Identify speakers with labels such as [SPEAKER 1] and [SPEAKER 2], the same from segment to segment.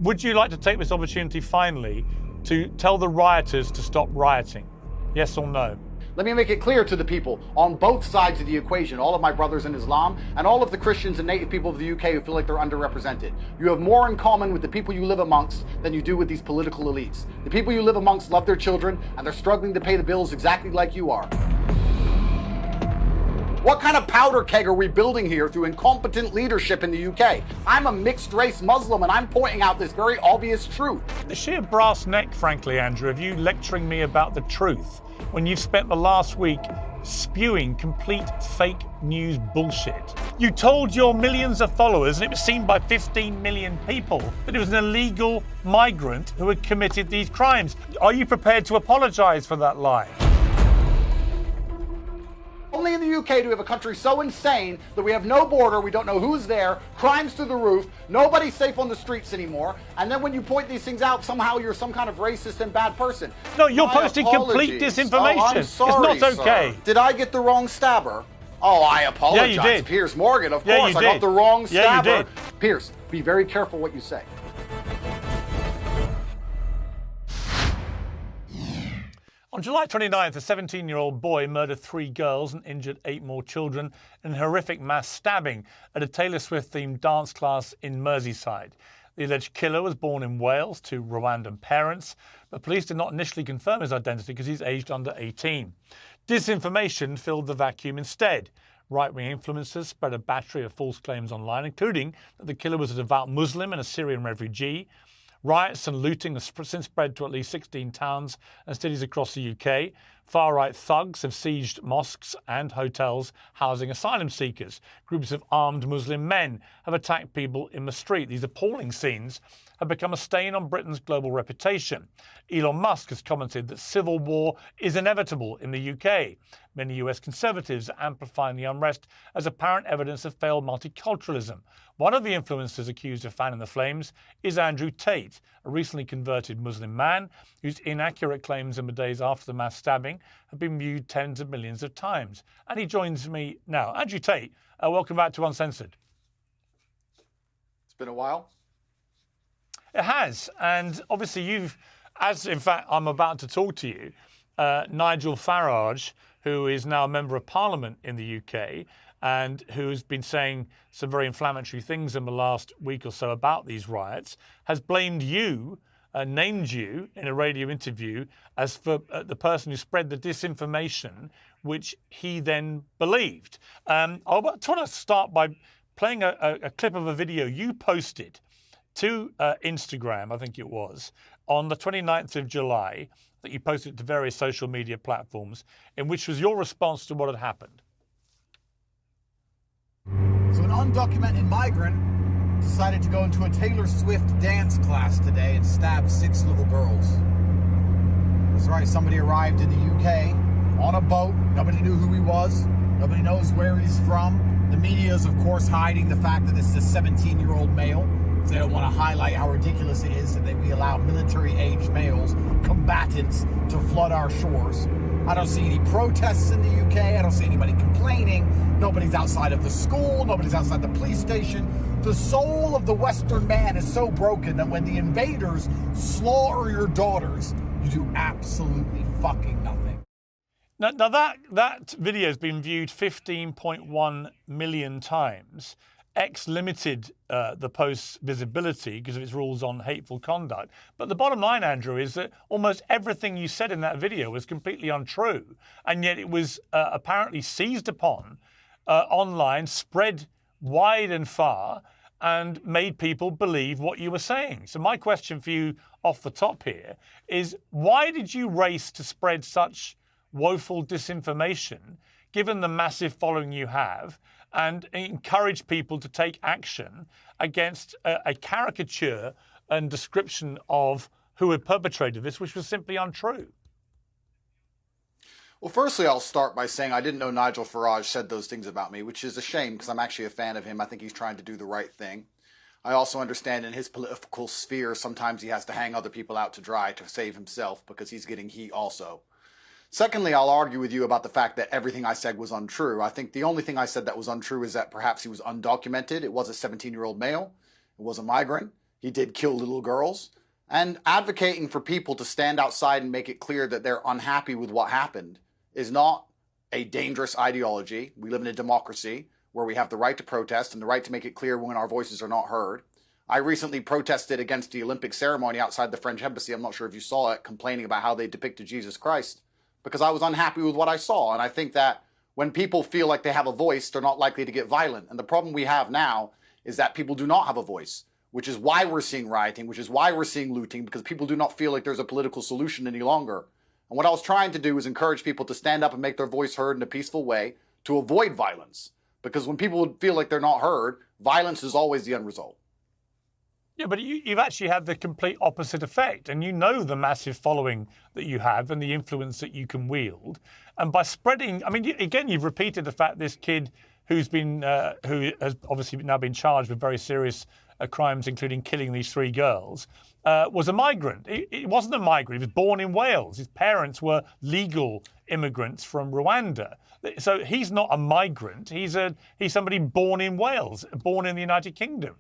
[SPEAKER 1] Would you like to take this opportunity finally to tell the rioters to stop rioting? Yes or no?
[SPEAKER 2] Let me make it clear to the people on both sides of the equation, all of my brothers in Islam and all of the Christians and native people of the UK who feel like they're underrepresented. You have more in common with the people you live amongst than you do with these political elites. The people you live amongst love their children and they're struggling to pay the bills exactly like you are. What kind of powder keg are we building here through incompetent leadership in the UK? I'm a mixed race Muslim and I'm pointing out this very obvious truth.
[SPEAKER 1] The sheer brass neck, frankly, Andrew, of you lecturing me about the truth when you've spent the last week spewing complete fake news bullshit. You told your millions of followers, and it was seen by 15 million people, that it was an illegal migrant who had committed these crimes. Are you prepared to apologise for that lie?
[SPEAKER 2] Only in the UK do we have a country so insane that we have no border, we don't know who's there, crimes through the roof, nobody's safe on the streets anymore, and then when you point these things out, somehow you're some kind of racist and bad person.
[SPEAKER 1] No, you're posting complete disinformation.
[SPEAKER 2] Oh, I'm sorry,
[SPEAKER 1] it's not okay.
[SPEAKER 2] Sir. Did I get the wrong stabber? Oh, I apologize.
[SPEAKER 1] Yeah, you did.
[SPEAKER 2] Piers Morgan, of
[SPEAKER 1] Yeah,
[SPEAKER 2] course,
[SPEAKER 1] you
[SPEAKER 2] I
[SPEAKER 1] did.
[SPEAKER 2] got the wrong stabber.
[SPEAKER 1] Yeah, you did.
[SPEAKER 2] Piers, be very careful what you say.
[SPEAKER 1] On July 29th, a 17-year-old boy murdered 3 girls and injured 8 more children in a horrific mass stabbing at a Taylor Swift-themed dance class in Merseyside. The alleged killer was born in Wales to Rwandan parents, but police did not initially confirm his identity because he's aged under 18. Disinformation filled the vacuum instead. Right-wing influencers spread a battery of false claims online, including that the killer was a devout Muslim and a Syrian refugee. Riots and looting have since spread to at least 16 towns and cities across the UK. Far-right thugs have sieged mosques and hotels housing asylum seekers. Groups of armed Muslim men have attacked people in the street. These appalling scenes have become a stain on Britain's global reputation. Elon Musk has commented that civil war is inevitable in the UK. Many US conservatives are amplifying the unrest as apparent evidence of failed multiculturalism. One of the influencers accused of fanning the flames is Andrew Tate, a recently converted Muslim man whose inaccurate claims in the days after the mass stabbing have been viewed tens of millions of times. And he joins me now. Andrew Tate, welcome back to Uncensored.
[SPEAKER 2] It's been a while.
[SPEAKER 1] It has, and obviously you've, as in fact I'm about to talk to you, Nigel Farage, who is now a Member of Parliament in the UK and who's been saying some very inflammatory things in the last week or so about these riots, has blamed you, named you in a radio interview as for the person who spread the disinformation which he then believed. I want to start by playing a clip of a video you posted to Instagram, I think it was, on the 29th of July, that you posted to various social media platforms, in which was your response to what had happened.
[SPEAKER 3] So an undocumented migrant decided to go into a Taylor Swift dance class today and stab 6 little girls. That's right, somebody arrived in the UK on a boat. Nobody knew who he was. Nobody knows where he's from. The media is, of course, hiding the fact that this is a 17-year-old male. They don't want to highlight how ridiculous it is that we allow military-aged males, combatants, to flood our shores. I don't see any protests in the UK. I don't see anybody complaining. Nobody's outside of the school. Nobody's outside the police station. The soul of the Western man is so broken that when the invaders slaughter your daughters, you do absolutely fucking nothing.
[SPEAKER 1] Now that video has been viewed 15.1 million times. X limited the post's visibility because of its rules on hateful conduct. But the bottom line, Andrew, is that almost everything you said in that video was completely untrue. And yet it was apparently seized upon online, spread wide and far, and made people believe what you were saying. So my question for you off the top here is, why did you race to spread such woeful disinformation, given the massive following you have, and encourage people to take action against a caricature and description of who had perpetrated this, which was simply untrue?
[SPEAKER 2] Well, firstly, I'll start by saying I didn't know Nigel Farage said those things about me, which is a shame because I'm actually a fan of him. I think he's trying to do the right thing. I also understand in his political sphere, sometimes he has to hang other people out to dry to save himself because he's getting heat also. Secondly, I'll argue with you about the fact that everything I said was untrue. I think the only thing I said that was untrue is that perhaps he was undocumented. It was a 17-year-old male. It was a migrant. He did kill little girls. And advocating for people to stand outside and make it clear that they're unhappy with what happened is not a dangerous ideology. We live in a democracy where we have the right to protest and the right to make it clear when our voices are not heard. I recently protested against the Olympic ceremony outside the French embassy. I'm not sure if you saw it, complaining about how they depicted Jesus Christ, because I was unhappy with what I saw. And I think that when people feel like they have a voice, they're not likely to get violent. And the problem we have now is that people do not have a voice, which is why we're seeing rioting, which is why we're seeing looting, because people do not feel like there's a political solution any longer. And what I was trying to do is encourage people to stand up and make their voice heard in a peaceful way to avoid violence. Because when people feel like they're not heard, violence is always the end result.
[SPEAKER 1] Yeah, but you've actually had the complete opposite effect, and you know the massive following that you have and the influence that you can wield. And by spreading, I mean, again, you've repeated the fact this kid who has obviously now been charged with very serious crimes, including killing these 3 girls, was a migrant. He wasn't a migrant. He was born in Wales. His parents were legal immigrants from Rwanda. So he's not a migrant. He's somebody born in Wales, born in the United Kingdom.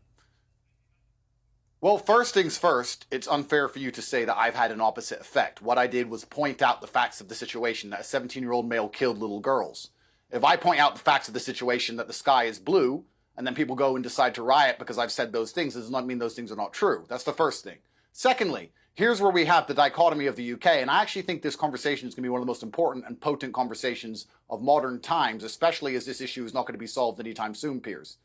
[SPEAKER 2] Well, first things first, it's unfair for you to say that I've had an opposite effect. What I did was point out the facts of the situation, that a 17-year-old male killed little girls. If I point out the facts of the situation, that the sky is blue, and then people go and decide to riot because I've said those things, does not mean those things are not true. That's the first thing. Secondly, here's where we have the dichotomy of the UK, and I actually think this conversation is going to be one of the most important and potent conversations of modern times, especially as this issue is not going to be solved anytime soon, Piers.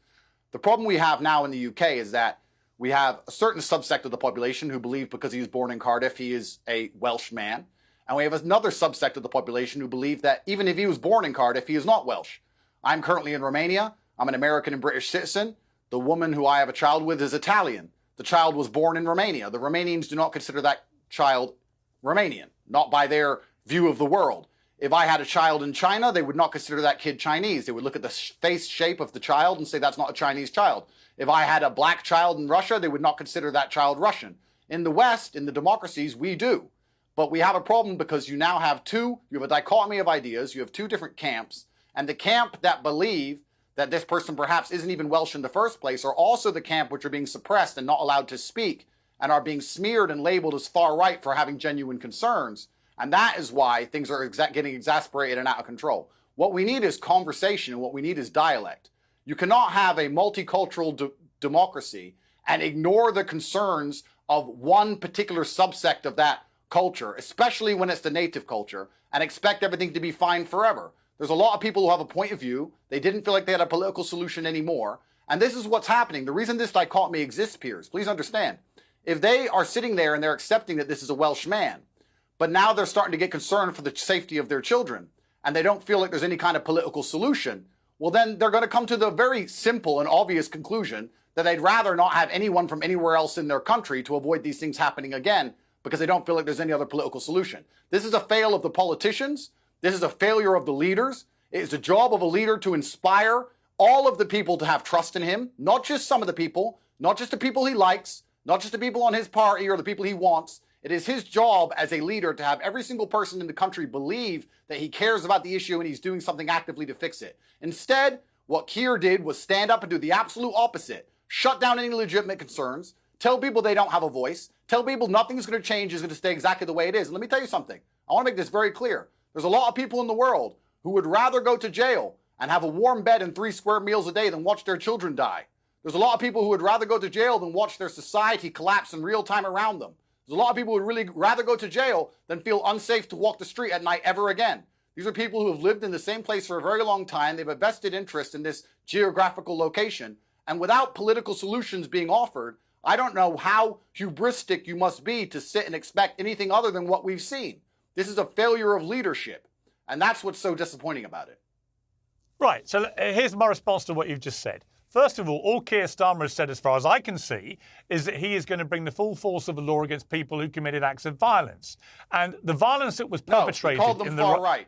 [SPEAKER 2] The problem we have now in the UK is that we have a certain subsect of the population who believe because he was born in Cardiff, he is a Welsh man. And we have another subsect of the population who believe that even if he was born in Cardiff, he is not Welsh. I'm currently in Romania. I'm an American and British citizen. The woman who I have a child with is Italian. The child was born in Romania. The Romanians do not consider that child Romanian, not by their view of the world. If I had a child in China, they would not consider that kid Chinese. They would look at the face shape of the child and say that's not a Chinese child. If I had a black child in Russia, they would not consider that child Russian. In the West, in the democracies, we do. But we have a problem because you now have you have a dichotomy of ideas, you have 2 different camps, and the camp that believe that this person perhaps isn't even Welsh in the first place are also the camp which are being suppressed and not allowed to speak and are being smeared and labeled as far right for having genuine concerns. And that is why things are getting exasperated and out of control. What we need is conversation, and what we need is dialect. You cannot have a multicultural democracy and ignore the concerns of one particular subsect of that culture, especially when it's the native culture, and expect everything to be fine forever. There's a lot of people who have a point of view. They didn't feel like they had a political solution anymore. And this is what's happening. The reason this dichotomy exists, Piers, please understand, if they are sitting there and they're accepting that this is a Welsh man, but now they're starting to get concerned for the safety of their children, and they don't feel like there's any kind of political solution, well, then they're going to come to the very simple and obvious conclusion that they'd rather not have anyone from anywhere else in their country to avoid these things happening again because they don't feel like there's any other political solution. This is a fail of the politicians. This is a failure of the leaders. It is the job of a leader to inspire all of the people to have trust in him, not just some of the people, not just the people he likes, not just the people on his party or the people he wants. It is his job as a leader to have every single person in the country believe that he cares about the issue and he's doing something actively to fix it. Instead, what Keir did was stand up and do the absolute opposite. Shut down any legitimate concerns, tell people they don't have a voice, tell people nothing's going to change, is going to stay exactly the way it is. And let me tell you something. I want to make this very clear. There's a lot of people in the world who would rather go to jail and have a warm bed and 3 square meals a day than watch their children die. There's a lot of people who would rather go to jail than watch their society collapse in real time around them. There's a lot of people who would really rather go to jail than feel unsafe to walk the street at night ever again. These are people who have lived in the same place for a very long time. They have a vested interest in this geographical location. And without political solutions being offered, I don't know how hubristic you must be to sit and expect anything other than what we've seen. This is a failure of leadership. And that's what's so disappointing about it.
[SPEAKER 1] Right. So here's my response to what you've just said. First of all Keir Starmer has said, as far as I can see, is that he is going to bring the full force of the law against people who committed acts of violence. And the violence that was perpetrated...
[SPEAKER 2] No, he called them far right.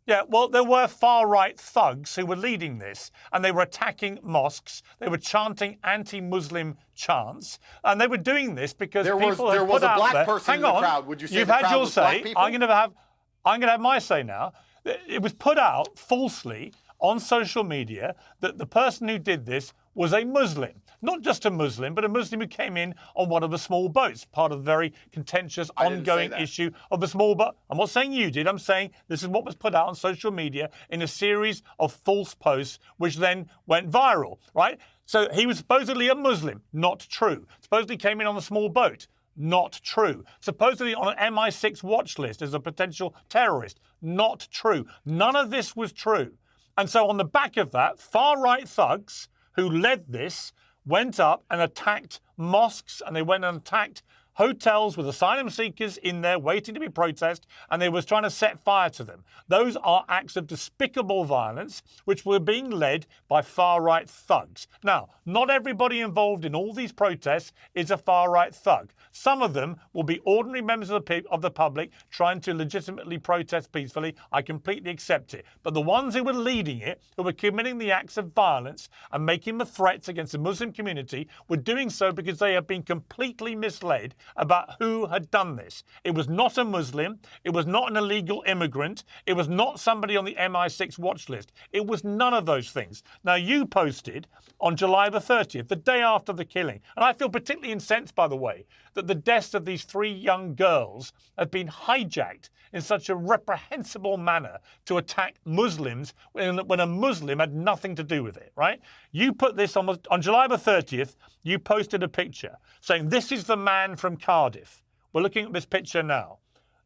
[SPEAKER 1] Yeah, well, there were far-right thugs who were leading this, and they were attacking mosques. They were chanting anti-Muslim chants, and they were doing this because
[SPEAKER 2] there
[SPEAKER 1] people
[SPEAKER 2] was
[SPEAKER 1] had put
[SPEAKER 2] a
[SPEAKER 1] out
[SPEAKER 2] black
[SPEAKER 1] there.
[SPEAKER 2] person
[SPEAKER 1] Hang
[SPEAKER 2] in the
[SPEAKER 1] on,
[SPEAKER 2] crowd. Would you say
[SPEAKER 1] you've
[SPEAKER 2] the
[SPEAKER 1] had
[SPEAKER 2] crowd
[SPEAKER 1] your
[SPEAKER 2] was black
[SPEAKER 1] say.
[SPEAKER 2] people?
[SPEAKER 1] I'm going to have my say now. It was put out falsely on social media that the person who did this was a Muslim. Not just a Muslim, but a Muslim who came in on one of the small boats, part of the very contentious, ongoing issue of the small boat. I'm not saying you did. I'm saying this is what was put out on social media in a series of false posts, which then went viral, right? So he was supposedly a Muslim. Not true. Supposedly came in on a small boat. Not true. Supposedly on an MI6 watch list as a potential terrorist. Not true. None of this was true. And so on the back of that, far-right thugs who led this went up and attacked mosques, and they went and attacked hotels with asylum seekers in there waiting to be processed, and they was trying to set fire to them. Those are acts of despicable violence which were being led by far-right thugs. Now, not everybody involved in all these protests is a far-right thug. Some of them will be ordinary members of the public trying to legitimately protest peacefully. I completely accept it. But the ones who were leading it, who were committing the acts of violence and making the threats against the Muslim community, were doing so because they have been completely misled about who had done this. It was not a Muslim. It was not an illegal immigrant. It was not somebody on the MI6 watch list. It was none of those things. Now, you posted on July the 30th, the day after the killing, and I feel particularly incensed, by the way, that the deaths of these 3 young girls have been hijacked in such a reprehensible manner to attack Muslims when a Muslim had nothing to do with it, right? You put this on July the 30th, you posted a picture saying, this is the man from Cardiff. We're looking at this picture now.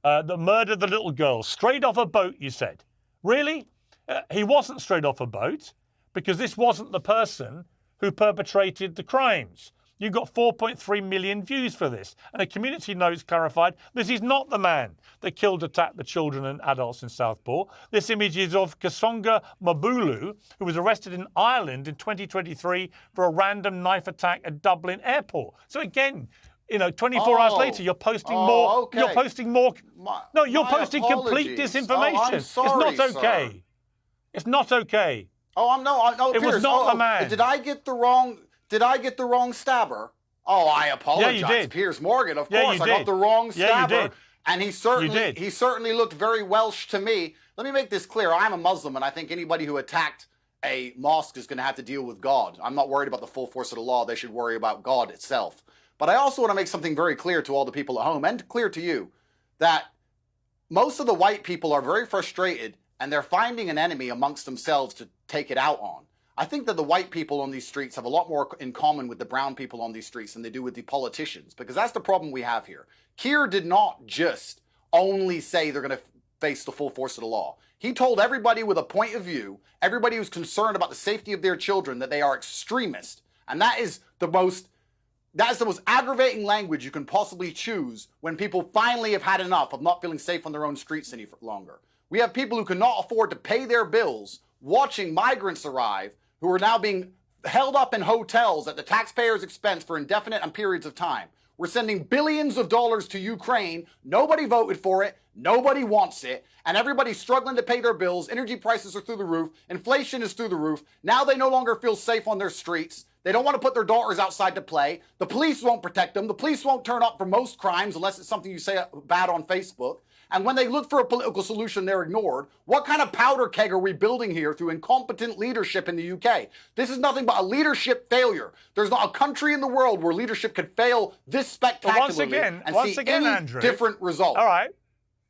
[SPEAKER 1] That murdered the little girl, straight off a boat, you said. Really? He wasn't straight off a boat, because this wasn't the person who perpetrated the crimes. You got 4.3 million views for this. And a community notes clarified, this is not the man that killed, attacked the children and adults in Southport. This image is of Kasonga Mabulu, who was arrested in Ireland in 2023 for a random knife attack at Dublin airport. So again, 24 hours later, you're posting more. Okay. You're posting more. You're posting complete disinformation.
[SPEAKER 2] I'm sorry,
[SPEAKER 1] it's not okay.
[SPEAKER 2] Sir.
[SPEAKER 1] It's not okay.
[SPEAKER 2] No,
[SPEAKER 1] it
[SPEAKER 2] Piers,
[SPEAKER 1] was not the man.
[SPEAKER 2] Did I get the wrong stabber? Oh, I apologize.
[SPEAKER 1] Yeah, you did.
[SPEAKER 2] Piers Morgan, of course. I got the wrong stabber.
[SPEAKER 1] Yeah, you did.
[SPEAKER 2] And he certainly looked very Welsh to me. Let me make this clear. I'm a Muslim, and I think anybody who attacked a mosque is going to have to deal with God. I'm not worried about the full force of the law. They should worry about God itself. But I also want to make something very clear to all the people at home, and clear to you, that most of the white people are very frustrated, and they're finding an enemy amongst themselves to take it out on. I think that the white people on these streets have a lot more in common with the brown people on these streets than they do with the politicians, because that's the problem we have here. Keir did not just only say they're going to face the full force of the law. He told everybody with a point of view, everybody who's concerned about the safety of their children, that they are extremists. And that is the most aggravating language you can possibly choose when people finally have had enough of not feeling safe on their own streets any longer. We have people who cannot afford to pay their bills watching migrants arrive who are now being held up in hotels at the taxpayers' expense for indefinite periods of time. We're sending billions of dollars to Ukraine. Nobody voted for it. Nobody wants it. And everybody's struggling to pay their bills. Energy prices are through the roof. Inflation is through the roof. Now they no longer feel safe on their streets. They don't want to put their daughters outside to play. The police won't protect them. The police won't turn up for most crimes unless it's something you say bad on Facebook. And when they look for a political solution, they're ignored. What kind of powder keg are we building here through incompetent leadership in the UK? This is nothing but a leadership failure. There's not a country in the world where leadership could fail this spectacularly
[SPEAKER 1] Andrew,
[SPEAKER 2] different result.
[SPEAKER 1] All right.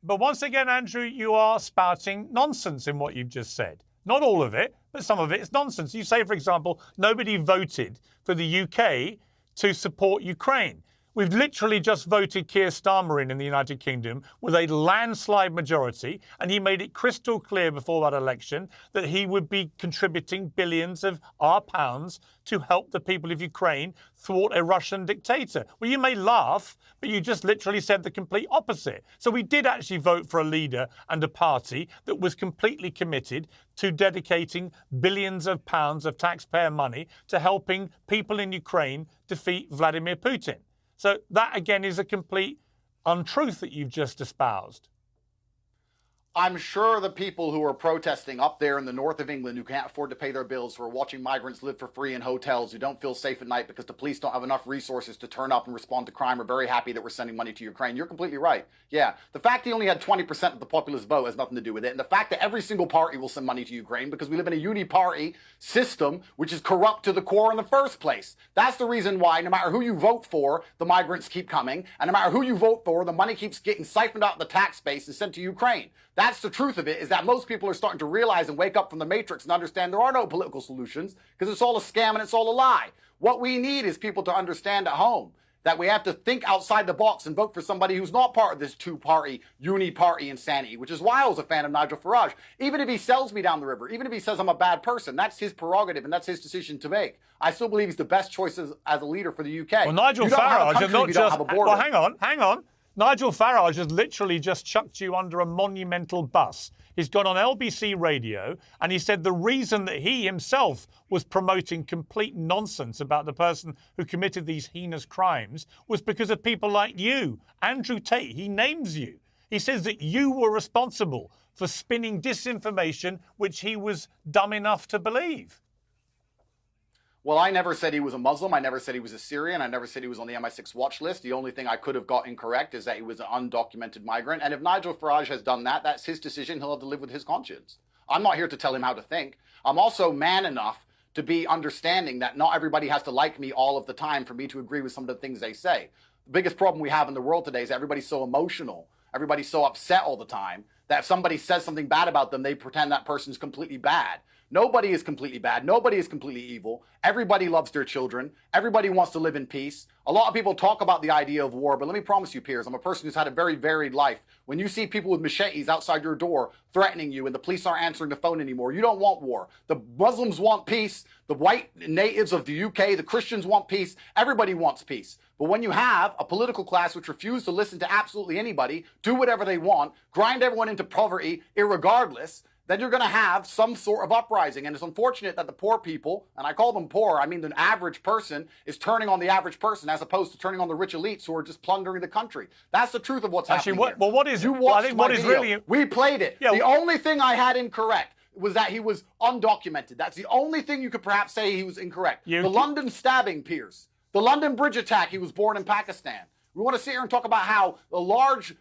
[SPEAKER 1] But once again, Andrew, you are spouting nonsense in what you've just said. Not all of it, but some of it is nonsense. You say, for example, nobody voted for the UK to support Ukraine. We've literally just voted Keir Starmer in the United Kingdom with a landslide majority, and he made it crystal clear before that election that he would be contributing billions of our pounds to help the people of Ukraine thwart a Russian dictator. Well, you may laugh, but you just literally said the complete opposite. So we did actually vote for a leader and a party that was completely committed to dedicating billions of pounds of taxpayer money to helping people in Ukraine defeat Vladimir Putin. So that, again, is a complete untruth that you've just espoused.
[SPEAKER 2] I'm sure the people who are protesting up there in the north of England who can't afford to pay their bills, who are watching migrants live for free in hotels, who don't feel safe at night because the police don't have enough resources to turn up and respond to crime, are very happy that we're sending money to Ukraine. You're completely right. Yeah, the fact he only had 20% of the populist vote has nothing to do with it. And the fact that every single party will send money to Ukraine because we live in a uni-party system which is corrupt to the core in the first place. That's the reason why no matter who you vote for, the migrants keep coming. And no matter who you vote for, the money keeps getting siphoned out of the tax base and sent to Ukraine. That's the truth of it, is that most people are starting to realize and wake up from the matrix and understand there are no political solutions because it's all a scam and it's all a lie. What we need is people to understand at home that we have to think outside the box and vote for somebody who's not part of this two-party, uni-party insanity, which is why I was a fan of Nigel Farage. Even if he sells me down the river, even if he says I'm a bad person, that's his prerogative and that's his decision to make. I still believe he's the best choice as a leader for the UK.
[SPEAKER 1] Well, Nigel Farage is not just... Well, hang on. Nigel Farage has literally just chucked you under a monumental bus. He's gone on LBC radio and he said the reason that he himself was promoting complete nonsense about the person who committed these heinous crimes was because of people like you. Andrew Tate, he names you. He says that you were responsible for spinning disinformation which he was dumb enough to believe.
[SPEAKER 2] Well, I never said he was a Muslim. I never said he was a Syrian. I never said he was on the MI6 watch list. The only thing I could have got incorrect is that he was an undocumented migrant. And if Nigel Farage has done that, that's his decision. He'll have to live with his conscience. I'm not here to tell him how to think. I'm also man enough to be understanding that not everybody has to like me all of the time for me to agree with some of the things they say. The biggest problem we have in the world today is everybody's so emotional. Everybody's so upset all the time that if somebody says something bad about them, they pretend that person's completely bad. Nobody is completely bad. Nobody is completely evil. Everybody loves their children. Everybody wants to live in peace. A lot of people talk about the idea of war, but let me promise you, Piers, I'm a person who's had a very varied life. When you see people with machetes outside your door threatening you and the police aren't answering the phone anymore, you don't want war. The Muslims want peace. The white natives of the UK, the Christians want peace. Everybody wants peace. But when you have a political class which refuse to listen to absolutely anybody, do whatever they want, grind everyone into poverty irregardless, then you're going to have some sort of uprising. And it's unfortunate that the poor people, and I call them poor, I mean the average person, is turning on the average person as opposed to turning on the rich elites who are just plundering the country. That's the truth of what's happening here.
[SPEAKER 1] Well, what is...
[SPEAKER 2] You watched
[SPEAKER 1] I think
[SPEAKER 2] my
[SPEAKER 1] what is
[SPEAKER 2] video.
[SPEAKER 1] really...
[SPEAKER 2] We played it.
[SPEAKER 1] Yeah,
[SPEAKER 2] the only thing I had incorrect was that he was undocumented. That's the only thing you could perhaps say he was incorrect. The London stabbing, Piers. The London bridge attack, he was born in Pakistan. We want to sit here and talk about how a large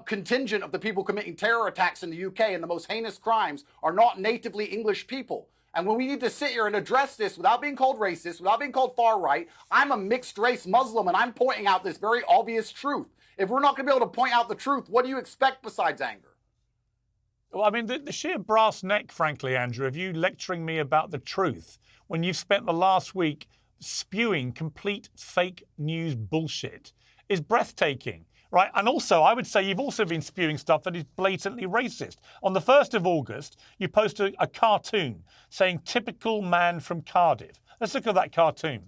[SPEAKER 2] contingent of the people committing terror attacks in the UK and the most heinous crimes are not natively English people. And when we need to sit here and address this without being called racist, without being called far right, I'm a mixed race Muslim and I'm pointing out this very obvious truth. If we're not going to be able to point out the truth, what do you expect besides anger?
[SPEAKER 1] Well, I mean, the sheer brass neck, frankly, Andrew, of you lecturing me about the truth when you've spent the last week spewing complete fake news bullshit is breathtaking. Right, and also, I would say you've also been spewing stuff that is blatantly racist. On the 1st of August, you posted a cartoon saying, typical man from Cardiff. Let's look at that cartoon.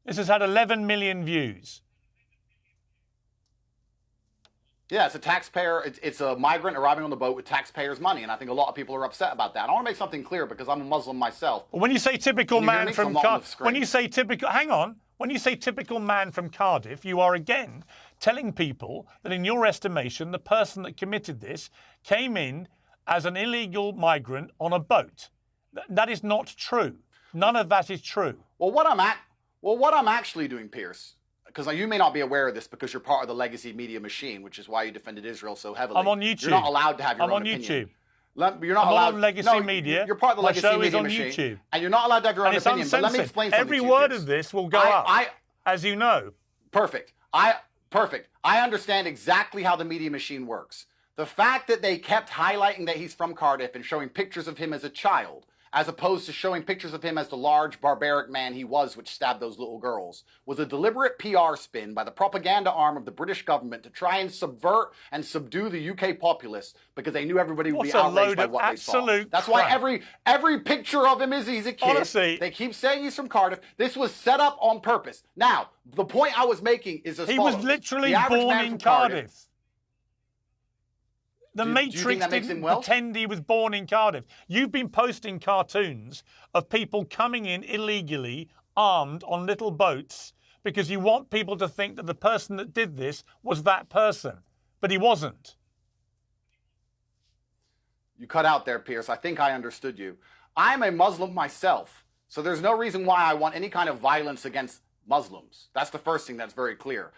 [SPEAKER 1] This has had 11 million views.
[SPEAKER 2] Yeah, it's a taxpayer, it's a migrant arriving on the boat with taxpayers' money, and I think a lot of people are upset about that. I want to make something clear because I'm a Muslim myself.
[SPEAKER 1] When you say typical man from Cardiff, when you say typical, hang on. When you say typical man from Cardiff, you are again telling people that in your estimation, the person that committed this came in as an illegal migrant on a boat. That is not true. None of that is true.
[SPEAKER 2] Well, what I'm actually doing, Piers, because you may not be aware of this because you're part of the legacy media machine, which is why you defended Israel so heavily.
[SPEAKER 1] I'm on YouTube.
[SPEAKER 2] You're not allowed to have your own opinion.
[SPEAKER 1] I'm on YouTube.
[SPEAKER 2] You're not allowed
[SPEAKER 1] on legacy media.
[SPEAKER 2] You're part of the
[SPEAKER 1] My
[SPEAKER 2] legacy
[SPEAKER 1] show
[SPEAKER 2] media
[SPEAKER 1] is on
[SPEAKER 2] machine,
[SPEAKER 1] YouTube.
[SPEAKER 2] And you're not allowed to have your own opinion. But let me explain something
[SPEAKER 1] Every
[SPEAKER 2] to you,
[SPEAKER 1] word
[SPEAKER 2] Piers.
[SPEAKER 1] of this will go up, as you know.
[SPEAKER 2] Perfect. I understand exactly how the media machine works. The fact that they kept highlighting that he's from Cardiff and showing pictures of him as a child, as opposed to showing pictures of him as the large, barbaric man he was, which stabbed those little girls, was a deliberate PR spin by the propaganda arm of the British government to try and subvert and subdue the UK populace because they knew everybody would be outraged by what they saw. That's why every picture of him is he's a kid.
[SPEAKER 1] Honestly,
[SPEAKER 2] they keep saying he's from Cardiff. This was set up on purpose. Now, the point I was making is as follows.
[SPEAKER 1] He was literally
[SPEAKER 2] the
[SPEAKER 1] born in Cardiff. The
[SPEAKER 2] do
[SPEAKER 1] Matrix
[SPEAKER 2] you think that makes
[SPEAKER 1] didn't
[SPEAKER 2] him Welsh?
[SPEAKER 1] pretend he was born in Cardiff. You've been posting cartoons of people coming in illegally, armed on little boats, because you want people to think that the person that did this was that person. But he wasn't.
[SPEAKER 2] You cut out there, Piers. I think I understood you. I'm a Muslim myself, so there's no reason why I want any kind of violence against Muslims. That's the first thing that's very clear.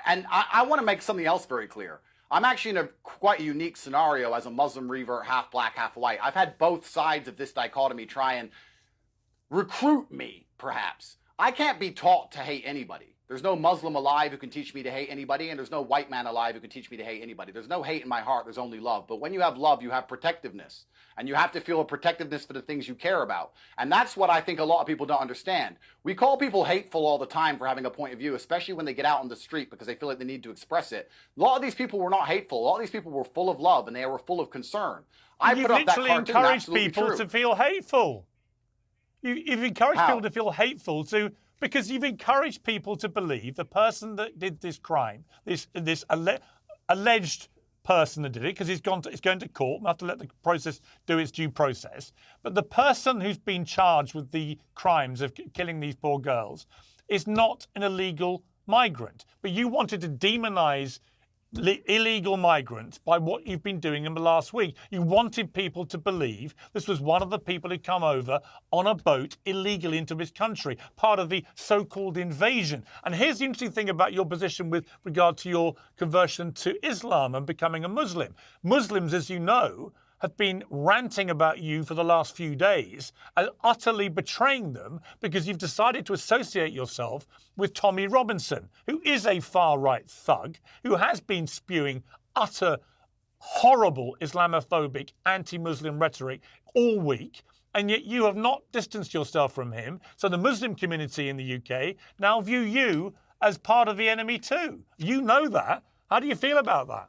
[SPEAKER 2] And I want to make something else very clear. I'm actually in a quite unique scenario as a Muslim revert, half black, half white. I've had both sides of this dichotomy try and recruit me, perhaps. I can't be taught to hate anybody. There's no Muslim alive who can teach me to hate anybody, and there's no white man alive who can teach me to hate anybody. There's no hate in my heart, there's only love. But when you have love, you have protectiveness. And you have to feel a protectiveness for the things you care about. And that's what I think a lot of people don't understand. We call people hateful all the time for having a point of view, especially when they get out on the street because they feel like they need to express it. A lot of these people were not hateful. A lot of these people were full of love, and they were full of concern.
[SPEAKER 1] You've literally encouraged people to feel hateful. You've encouraged people to feel hateful because you've encouraged people to believe the person that did this crime, this alleged person that did it, because it's going to court. We'll have to let the process do its due process. But the person who's been charged with the crimes of killing these poor girls is not an illegal migrant. But you wanted to demonize illegal migrants by what you've been doing in the last week. You wanted people to believe this was one of the people who come over on a boat illegally into this country, part of the so-called invasion. And here's the interesting thing about your position with regard to your conversion to Islam and becoming a Muslim. Muslims, as you know, have been ranting about you for the last few days and utterly betraying them because you've decided to associate yourself with Tommy Robinson, who is a far-right thug, who has been spewing utter, horrible Islamophobic, anti-Muslim rhetoric all week, and yet you have not distanced yourself from him. So the Muslim community in the UK now view you as part of the enemy too. You know that. How do you feel about that?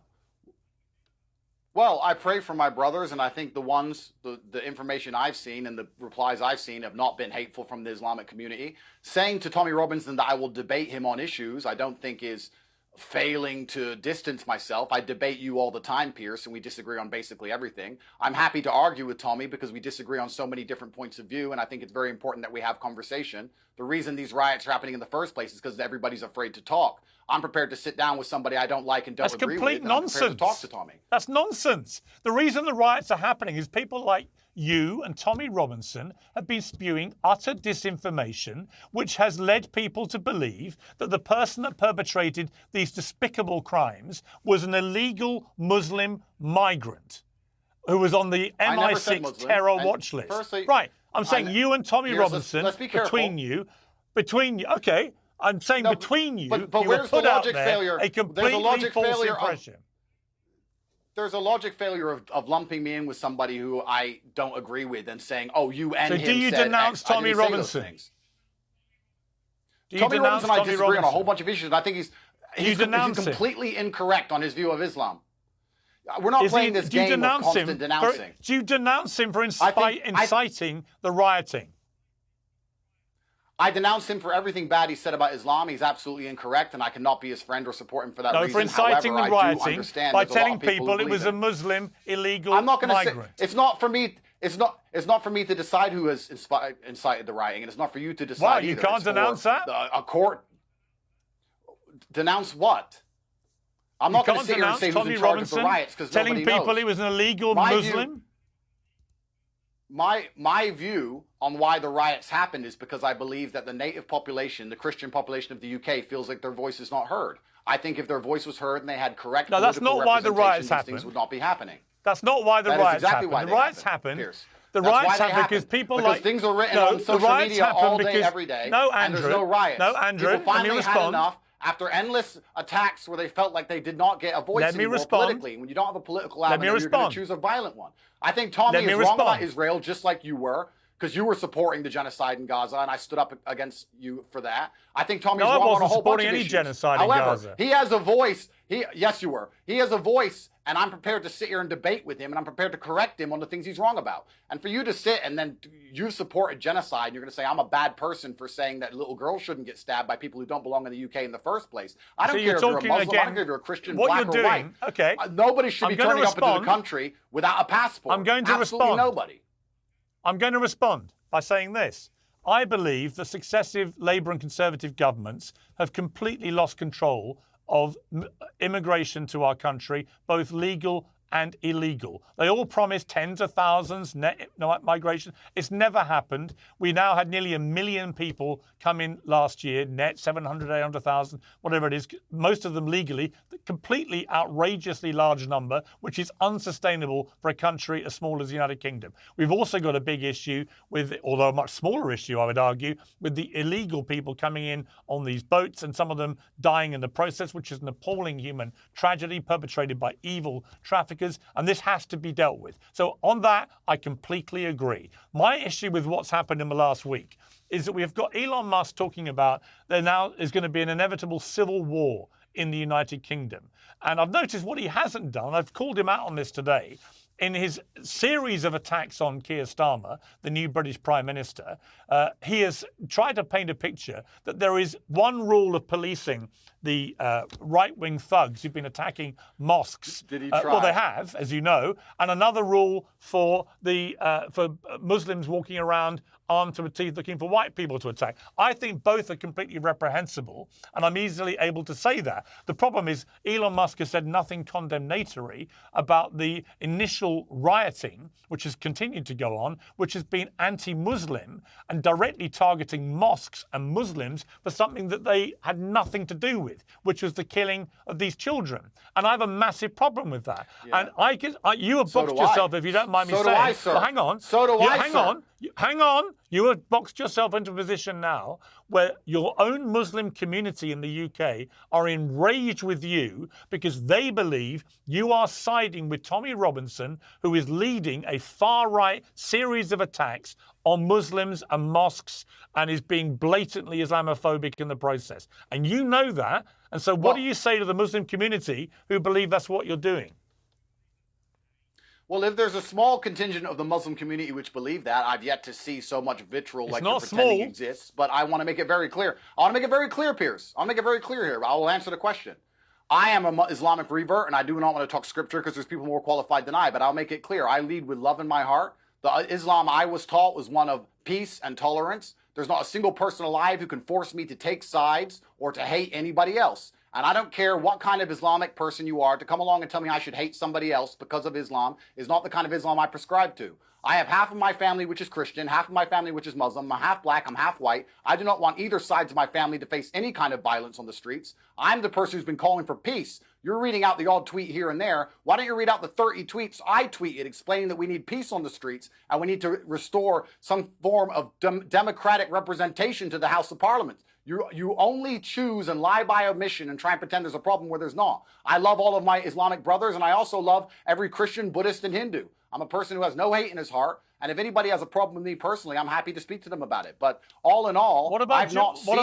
[SPEAKER 2] Well, I pray for my brothers, and I think the information I've seen and the replies I've seen have not been hateful from the Islamic community. Saying to Tommy Robinson that I will debate him on issues, I don't think is failing to distance myself. I debate you all the time, Piers, and we disagree on basically everything. I'm happy to argue with Tommy because we disagree on so many different points of view, and I think it's very important that we have conversation. The reason these riots are happening in the first place is because everybody's afraid to talk. I'm prepared to sit down with somebody I don't like and don't agree with.
[SPEAKER 1] That's complete nonsense.
[SPEAKER 2] I'm prepared to talk to Tommy.
[SPEAKER 1] That's nonsense. The reason the riots are happening is people like you and Tommy Robinson have been spewing utter disinformation, which has led people to believe that the person that perpetrated these despicable crimes was an illegal Muslim migrant who was on the MI6 terror watch list.
[SPEAKER 2] Firstly,
[SPEAKER 1] right. I'm saying you and Tommy Robinson,
[SPEAKER 2] let's be careful.
[SPEAKER 1] between you, okay. I'm saying between you,
[SPEAKER 2] but
[SPEAKER 1] you
[SPEAKER 2] where's
[SPEAKER 1] put
[SPEAKER 2] the
[SPEAKER 1] out
[SPEAKER 2] logic
[SPEAKER 1] there
[SPEAKER 2] failure?
[SPEAKER 1] a completely false impression.
[SPEAKER 2] There's a logic failure of lumping me in with somebody who I don't agree with and saying, "Oh, you and him said X."
[SPEAKER 1] So do you denounce Tommy Robinson?
[SPEAKER 2] Tommy Robinson and I disagree on a whole bunch of issues. And I think he's completely incorrect on his view of Islam. We're not playing this game of constant denouncing.
[SPEAKER 1] Do you denounce him for inciting the rioting?
[SPEAKER 2] I denounce him for everything bad he said about Islam. He's absolutely incorrect, and I cannot be his friend or support him for that reason.
[SPEAKER 1] For inciting
[SPEAKER 2] However,
[SPEAKER 1] the rioting by telling
[SPEAKER 2] people
[SPEAKER 1] it was a Muslim illegal
[SPEAKER 2] I'm not going to
[SPEAKER 1] migrant.
[SPEAKER 2] say it's not for me. It's not for me to decide who has incited the rioting, and it's not for you to decide.
[SPEAKER 1] Well, you
[SPEAKER 2] either.
[SPEAKER 1] can't denounce that.
[SPEAKER 2] A court denounce what? I'm not going to sit here and say who's in charge of the riots because nobody knows.
[SPEAKER 1] Telling people he was an illegal Muslim.
[SPEAKER 2] My view on why the riots happened is because I believe that the native population, the Christian population of the UK, feels like their voice is not heard. I think if their voice was heard and they had correct political
[SPEAKER 1] that's not why the riots happened.
[SPEAKER 2] Things would not be happening.
[SPEAKER 1] That's not why the riots happened. The riots happened. The riots happened because people
[SPEAKER 2] because things are written on social media all day, every day.
[SPEAKER 1] No, Andrew.
[SPEAKER 2] And there's no riots.
[SPEAKER 1] No, Andrew.
[SPEAKER 2] People finally had enough. After endless attacks where they felt like they did not get a voice anymore politically, when you don't have a political avenue, you're going to choose a violent one. I think Tommy is wrong about Israel, just like you were, because you were supporting the genocide in Gaza, and I stood up against you for that. I think Tommy's wrong on a whole bunch of issues.
[SPEAKER 1] I wasn't supporting any genocide in Gaza.
[SPEAKER 2] However, he has a voice. Yes, you were. He has a voice, and I'm prepared to sit here and debate with him, and I'm prepared to correct him on the things he's wrong about. And for you to sit and then you support a genocide, and you're going to say I'm a bad person for saying that little girls shouldn't get stabbed by people who don't belong in the UK in the first place. I don't care if you're a Muslim. I don't care if you're a Christian, black or white.
[SPEAKER 1] Okay.
[SPEAKER 2] Nobody should be turning up into the country without a passport.
[SPEAKER 1] I'm going to respond.
[SPEAKER 2] Nobody.
[SPEAKER 1] I'm going to respond by saying this. I believe that successive Labour and Conservative governments have completely lost control of immigration to our country, both legal and illegal. They all promised tens of thousands net migration. It's never happened. We now had nearly 1 million people come in last year, net 700, 800,000, whatever it is, most of them legally, completely outrageously large number, which is unsustainable for a country as small as the United Kingdom. We've also got a big issue with, although a much smaller issue, I would argue, with the illegal people coming in on these boats and some of them dying in the process, which is an appalling human tragedy perpetrated by evil traffickers, and this has to be dealt with. So on that, I completely agree. My issue with what's happened in the last week is that we have got Elon Musk talking about there now is going to be an inevitable civil war in the United Kingdom. And I've noticed what he hasn't done, I've called him out on this today, in his series of attacks on Keir Starmer, the new British Prime Minister, he has tried to paint a picture that there is one rule of policing the right-wing thugs who've been attacking mosques.
[SPEAKER 2] Did he try?
[SPEAKER 1] Well, they have, as you know, and another rule for Muslims walking around armed to the teeth looking for white people to attack. I think both are completely reprehensible, and I'm easily able to say that. The problem is Elon Musk has said nothing condemnatory about the initial rioting, which has continued to go on, which has been anti-Muslim and directly targeting mosques and Muslims for something that they had nothing to do with, which was the killing of these children. And I have a massive problem with that. Yeah. And you have boxed yourself, if you don't mind me saying.
[SPEAKER 2] So do I, sir.
[SPEAKER 1] Well, hang on.
[SPEAKER 2] So do I, sir.
[SPEAKER 1] Hang on. You have boxed yourself into a position now where your own Muslim community in the UK are enraged with you because they believe you are siding with Tommy Robinson, who is leading a far-right series of attacks on Muslims and mosques and is being blatantly Islamophobic in the process. And you know that. And so what do you say to the Muslim community who believe that's what you're doing?
[SPEAKER 2] Well, if there's a small contingent of the Muslim community which believe that, I've yet to see so much vitriol like you're pretending exists. But I want to make it very clear. I want to make it very clear, Piers. I want to make it very clear here. I will answer the question. I am an Islamic revert, and I do not want to talk scripture because there's people more qualified than I, but I'll make it clear. I lead with love in my heart. The Islam I was taught was one of peace and tolerance. There's not a single person alive who can force me to take sides or to hate anybody else. And I don't care what kind of Islamic person you are, to come along and tell me I should hate somebody else because of Islam is not the kind of Islam I prescribe to. I have half of my family which is Christian, half of my family which is Muslim. I'm half black, I'm half white. I do not want either sides of my family to face any kind of violence on the streets. I'm the person who's been calling for peace. You're reading out the odd tweet here and there. Why don't you read out the 30 tweets I tweeted explaining that we need peace on the streets and we need to restore some form of democratic representation to the House of Parliament. You only choose and lie by omission and try and pretend there's a problem where there's not. I love all of my Islamic brothers, and I also love every Christian, Buddhist, and Hindu. I'm a person who has no hate in his heart, and if anybody has a problem with me personally, I'm happy to speak to them about it. But all in all, I've not seen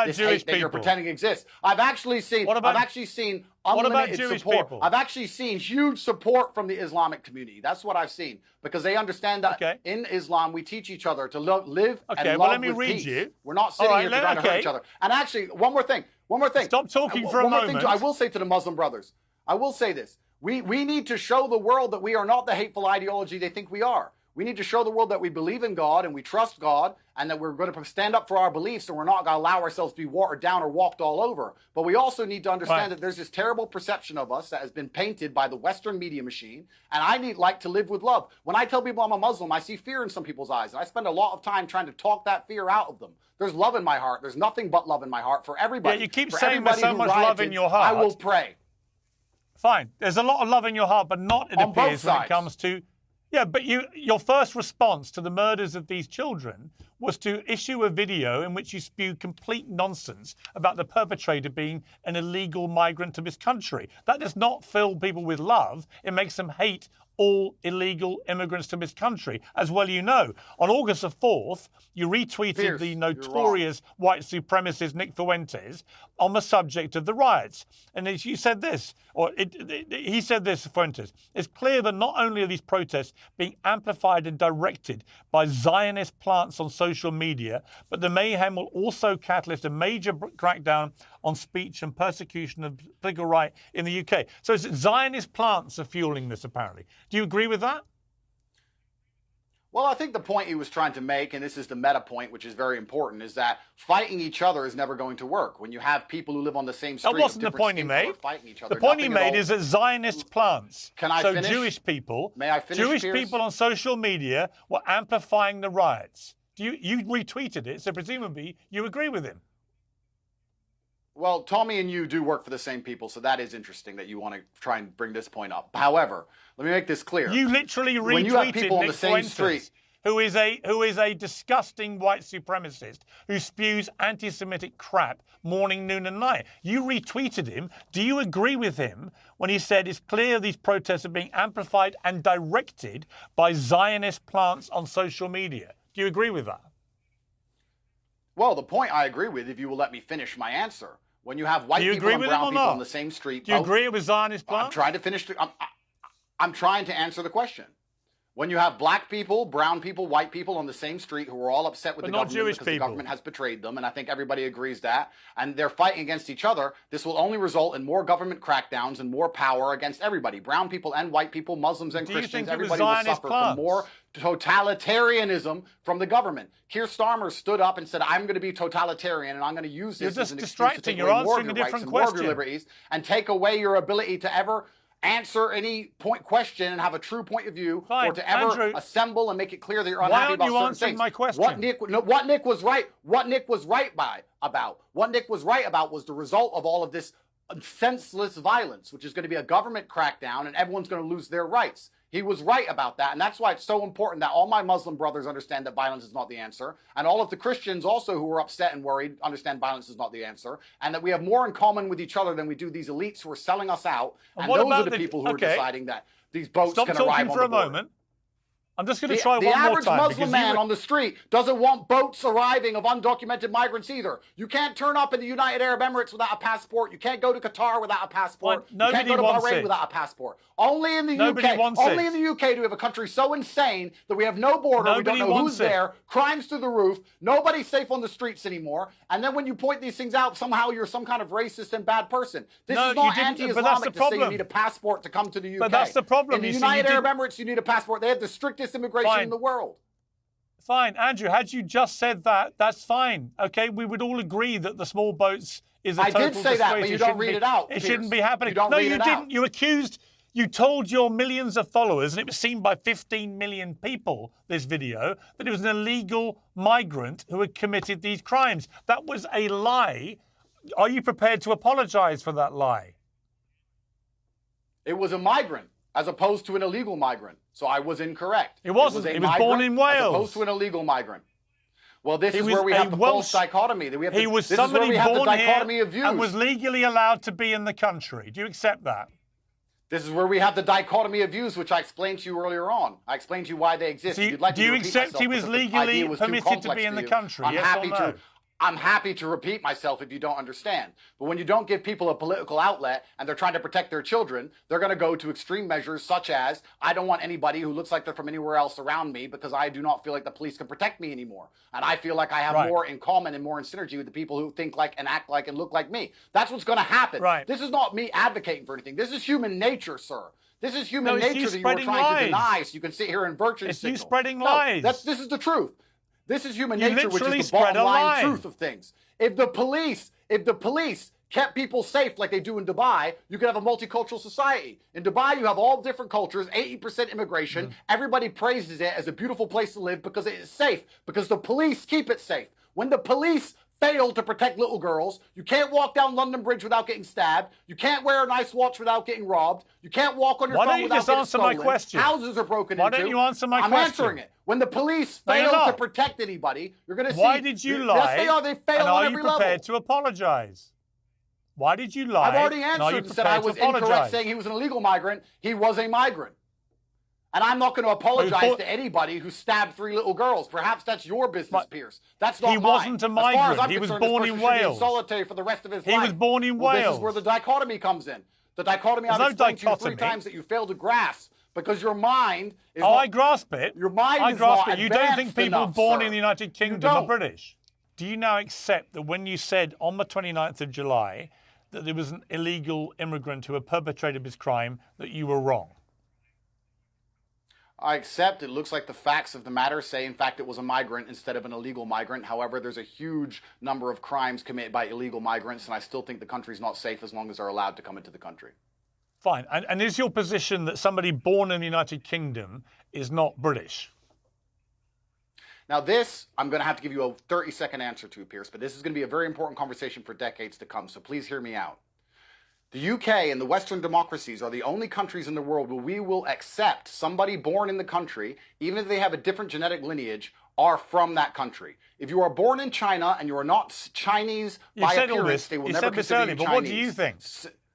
[SPEAKER 2] this hate that you're pretending exists. I've actually seen unlimited support.
[SPEAKER 1] People?
[SPEAKER 2] I've actually seen huge support from the Islamic community. That's what I've seen, because they understand that in Islam we teach each other to live and love with peace. We're not sitting here trying to hurt each other. And actually, one more thing.
[SPEAKER 1] Stop talking for a moment.
[SPEAKER 2] I will say to the Muslim brothers, I will say this. We need to show the world that we are not the hateful ideology they think we are. We need to show the world that we believe in God and we trust God and that we're going to stand up for our beliefs and we're not going to allow ourselves to be watered down or walked all over. But we also need to understand that there's this terrible perception of us that has been painted by the Western media machine, and I like to live with love. When I tell people I'm a Muslim, I see fear in some people's eyes, and I spend a lot of time trying to talk that fear out of them. There's love in my heart. There's nothing but love in my heart for everybody.
[SPEAKER 1] Yeah, you keep saying there's so much love in your heart.
[SPEAKER 2] I will pray.
[SPEAKER 1] Fine. There's a lot of love in your heart, but not, it appears, when it comes to... Yeah, but your first response to the murders of these children was to issue a video in which you spew complete nonsense about the perpetrator being an illegal migrant to this country. That does not fill people with love. It makes them hate all illegal immigrants to this country, as well you know. On August the 4th, you retweeted
[SPEAKER 2] Piers,
[SPEAKER 1] the notorious white supremacist Nick Fuentes on the subject of the riots. And you said this, he said this, Fuentes, it's clear that not only are these protests being amplified and directed by Zionist plants on social media, but the mayhem will also catalyst a major crackdown on speech and persecution of political right in the UK. So it's Zionist plants are fueling this, apparently. Do you agree with that?
[SPEAKER 2] Well, I think the point he was trying to make, and this is the meta point, which is very important, is that fighting each other is never going to work. When you have people who live on the same street,
[SPEAKER 1] That wasn't the point he made.
[SPEAKER 2] Fighting each other,
[SPEAKER 1] the point he made is that Zionist plants,
[SPEAKER 2] Can I finish?
[SPEAKER 1] Jewish people,
[SPEAKER 2] May I finish,
[SPEAKER 1] Jewish
[SPEAKER 2] Piers?
[SPEAKER 1] people on social media were amplifying the riots. You retweeted it, so presumably you agree with him.
[SPEAKER 2] Well, Tommy and you do work for the same people, so that is interesting that you want to try and bring this point up. However, let me make this clear.
[SPEAKER 1] You literally
[SPEAKER 2] when you have
[SPEAKER 1] retweeted
[SPEAKER 2] people on
[SPEAKER 1] Nick
[SPEAKER 2] the same
[SPEAKER 1] Fuentes,
[SPEAKER 2] street,
[SPEAKER 1] who is a disgusting white supremacist who spews anti-Semitic crap morning, noon, and night. You retweeted him. Do you agree with him when he said it's clear these protests are being amplified and directed by Zionist plants on social media? Do you agree with that?
[SPEAKER 2] Well, the point I agree with, if you will let me finish my answer. When you have white people and brown people on the same street,
[SPEAKER 1] do you agree with Zionist plants?
[SPEAKER 2] I'm trying to finish. I'm trying to answer the question. When you have black people, brown people, white people on the same street who are all upset with the government
[SPEAKER 1] Jewish
[SPEAKER 2] because
[SPEAKER 1] people.
[SPEAKER 2] the government has betrayed them, and I think everybody agrees that, and they're fighting against each other, this will only result in more government crackdowns and more power against everybody. Brown people and white people, Muslims and Christians, everybody will suffer from more totalitarianism from the government. Keir Starmer stood up and said, I'm going to be totalitarian and I'm going to use this as an excuse to take away more of your rights and more of your liberties and take away your ability to ever answer any question and have a true point of view, or to ever
[SPEAKER 1] Andrew,
[SPEAKER 2] assemble and make it clear that you're unhappy about certain things.
[SPEAKER 1] My question?
[SPEAKER 2] What Nick was right about was the result of all of this senseless violence, which is going to be a government crackdown and everyone's going to lose their rights. He was right about that, and that's why it's so important that all my Muslim brothers understand that violence is not the answer, and all of the Christians also who are upset and worried understand violence is not the answer, and that we have more in common with each other than we do these elites who are selling us out, and those are the people who are deciding that these boats can arrive on the border.
[SPEAKER 1] Stop talking for a moment. I'm just going to try one more time.
[SPEAKER 2] The average Muslim man on the street doesn't want boats arriving of undocumented migrants either. You can't turn up in the United Arab Emirates without a passport. You can't go to Qatar without a passport. You can't go to Bahrain without a passport. Only in the UK. Only in the UK do we have a country so insane that we have no border. We don't know who's there. Crimes through the roof. Nobody's safe on the streets anymore. And then when you point these things out, somehow you're some kind of racist and bad person. This is not anti-Islamic to say you need a passport to come to the UK.
[SPEAKER 1] But that's the problem.
[SPEAKER 2] In the United Arab Emirates, you need a passport. They have the strictest immigration in the world.
[SPEAKER 1] Fine, Andrew, had you just said that, that's fine. Okay, we would all agree that the small boats is a total disgrace.
[SPEAKER 2] I did say that, but you don't read it out.
[SPEAKER 1] It shouldn't be happening. No, you didn't. You accused, you told your millions of followers, and it was seen by 15 million people, this video, that it was an illegal migrant who had committed these crimes. That was a lie. Are you prepared to apologize for that lie?
[SPEAKER 2] It was a migrant, as opposed to an illegal migrant. So I was incorrect.
[SPEAKER 1] It wasn't. He was born in Wales.
[SPEAKER 2] As opposed to an illegal migrant. Well, this is where we have the false dichotomy.
[SPEAKER 1] He was somebody born here and was legally allowed to be in the country. Do you accept that?
[SPEAKER 2] This is where we have the dichotomy of views, which I explained to you earlier on. I explained to you why they exist.
[SPEAKER 1] Do you accept he was legally permitted to be in the country?
[SPEAKER 2] I'm happy to repeat myself if you don't understand. But when you don't give people a political outlet and they're trying to protect their children, they're going to go to extreme measures such as, I don't want anybody who looks like they're from anywhere else around me because I do not feel like the police can protect me anymore. And I feel like I have more in common and more in synergy with the people who think like and act like and look like me. That's what's going to happen. This is not me advocating for anything. This is human nature, sir. This is human nature that you are trying to deny, so you can sit here and virtue signal.
[SPEAKER 1] It's you spreading lies.
[SPEAKER 2] This is the truth. This is human nature, which is the bottom line truth of things. If the police kept people safe like they do in Dubai, you could have a multicultural society. In Dubai, you have all different cultures, 80% immigration. Everybody praises it as a beautiful place to live because it is safe, because the police keep it safe. When the police fail to protect little girls, you can't walk down London Bridge without getting stabbed. You can't wear a nice watch without getting robbed. You can't walk on your phone without getting stolen.
[SPEAKER 1] Why don't you just answer my question?
[SPEAKER 2] Houses are broken into.
[SPEAKER 1] Why don't you answer my question?
[SPEAKER 2] I'm answering it. When the police fail to protect anybody, you're going to see...
[SPEAKER 1] Why did you lie?
[SPEAKER 2] Yes, they are. They fail on every level.
[SPEAKER 1] And are you prepared to apologize? Why did you lie?
[SPEAKER 2] I've already answered and said I was incorrect saying he was an illegal migrant. He was a migrant. And I'm not going to apologize to anybody who stabbed 3 little girls. Perhaps that's your business, Piers. That's not mine.
[SPEAKER 1] He wasn't a migrant. He was born in Wales.
[SPEAKER 2] Solitary for the rest of his life.
[SPEAKER 1] He was born in Wales.
[SPEAKER 2] This is where the dichotomy comes in. The dichotomy I've explained to you 3 times that you failed to grasp because your mind is
[SPEAKER 1] I grasp it.
[SPEAKER 2] Your mind is not advanced enough,
[SPEAKER 1] You don't think people born in the United Kingdom are British? Do you now accept that when you said on the 29th of July that there was an illegal immigrant who had perpetrated this crime, that you were wrong?
[SPEAKER 2] I accept it looks like the facts of the matter say, in fact, it was a migrant instead of an illegal migrant. However, there's a huge number of crimes committed by illegal migrants, and I still think the country's not safe as long as they're allowed to come into the country.
[SPEAKER 1] Fine. And is your position that somebody born in the United Kingdom is not British?
[SPEAKER 2] Now this, I'm going to have to give you a 30-second answer to, Piers, but this is going to be a very important conversation for decades to come, so please hear me out. The UK and the Western democracies are the only countries in the world where we will accept somebody born in the country, even if they have a different genetic lineage, are from that country. If you are born in China and you are not Chinese by appearance, they will never consider you Chinese.
[SPEAKER 1] But what do you think?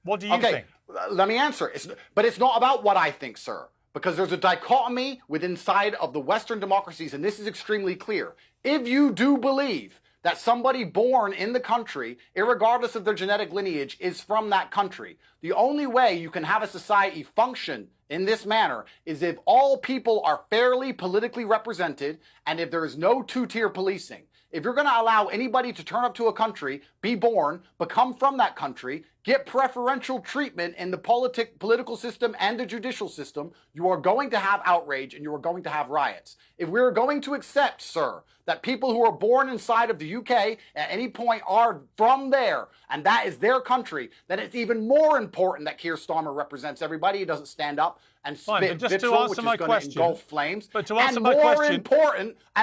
[SPEAKER 1] What do you think?
[SPEAKER 2] Let me answer. But it's not about what I think, sir. Because there's a dichotomy inside of the Western democracies, and this is extremely clear. If you do believe that somebody born in the country, irregardless of their genetic lineage, is from that country, the only way you can have a society function in this manner is if all people are fairly politically represented and if there is no two-tier policing. If you're going to allow anybody to turn up to a country, be born, become from that country, get preferential treatment in the political system and the judicial system, you are going to have outrage and you are going to have riots. If we're going to accept, sir, that people who are born inside of the UK at any point are from there, and that is their country, then it's even more important that Keir Starmer represents everybody. He doesn't stand up and spit vitriol, which is going to engulf flames.
[SPEAKER 1] But to answer my question,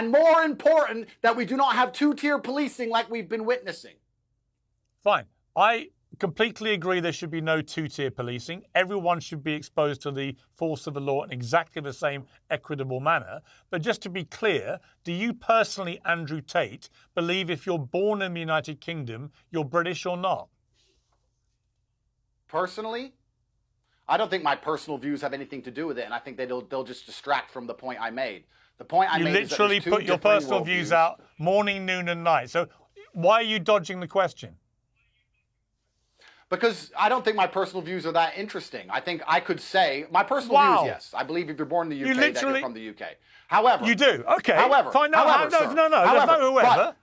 [SPEAKER 2] more important that we do not have two-tier policing like we've been witnessing.
[SPEAKER 1] Fine. I completely agree there should be no two-tier policing. Everyone should be exposed to the force of the law in exactly the same equitable manner. But just to be clear, do you personally, Andrew Tate, believe if you're born in the United Kingdom, you're British or not?
[SPEAKER 2] Personally, I don't think my personal views have anything to do with it, and I think they'll just distract from the point I made. The point I made is that
[SPEAKER 1] literally put your personal views out morning, noon, and night. So why are you dodging the question?
[SPEAKER 2] Because I don't think my personal views are that interesting. I think I could say my personal views, yes. I believe if you're born in the UK, that you're from the UK. However,
[SPEAKER 1] you do. Okay.
[SPEAKER 2] However,
[SPEAKER 1] fine. No. There's no however.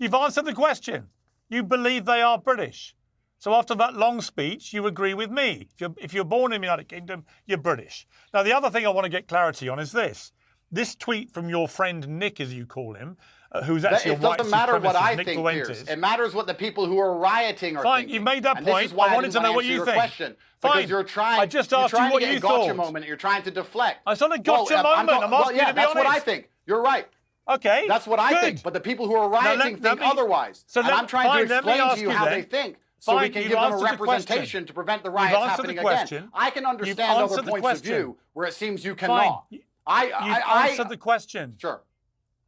[SPEAKER 1] You've answered the question. You believe they are British. So after that long speech, you agree with me. If you're born in the United Kingdom, you're British. Now, the other thing I want to get clarity on is this. This tweet from your friend Nick, as you call him, who's actually a white supremacist,
[SPEAKER 2] It doesn't matter what I think,
[SPEAKER 1] Piers.
[SPEAKER 2] It matters what the people who are rioting are
[SPEAKER 1] Fine,
[SPEAKER 2] thinking.
[SPEAKER 1] you made that
[SPEAKER 2] and
[SPEAKER 1] point.
[SPEAKER 2] This is why
[SPEAKER 1] I wanted to know what you think.
[SPEAKER 2] Question,
[SPEAKER 1] Fine.
[SPEAKER 2] Because you're trying,
[SPEAKER 1] I just asked you what you thought.
[SPEAKER 2] Moment. You're trying to deflect.
[SPEAKER 1] It's not a gotcha moment. I'm asking you to be
[SPEAKER 2] that's
[SPEAKER 1] honest.
[SPEAKER 2] what I think. You're right.
[SPEAKER 1] Okay.
[SPEAKER 2] That's what I think. But the people who are rioting think otherwise.
[SPEAKER 1] So
[SPEAKER 2] and I'm trying to explain to you how they think. So we can give them a representation to prevent the riots happening again. I can understand other points of view where it seems you cannot.
[SPEAKER 1] You've answered the question.
[SPEAKER 2] Sure.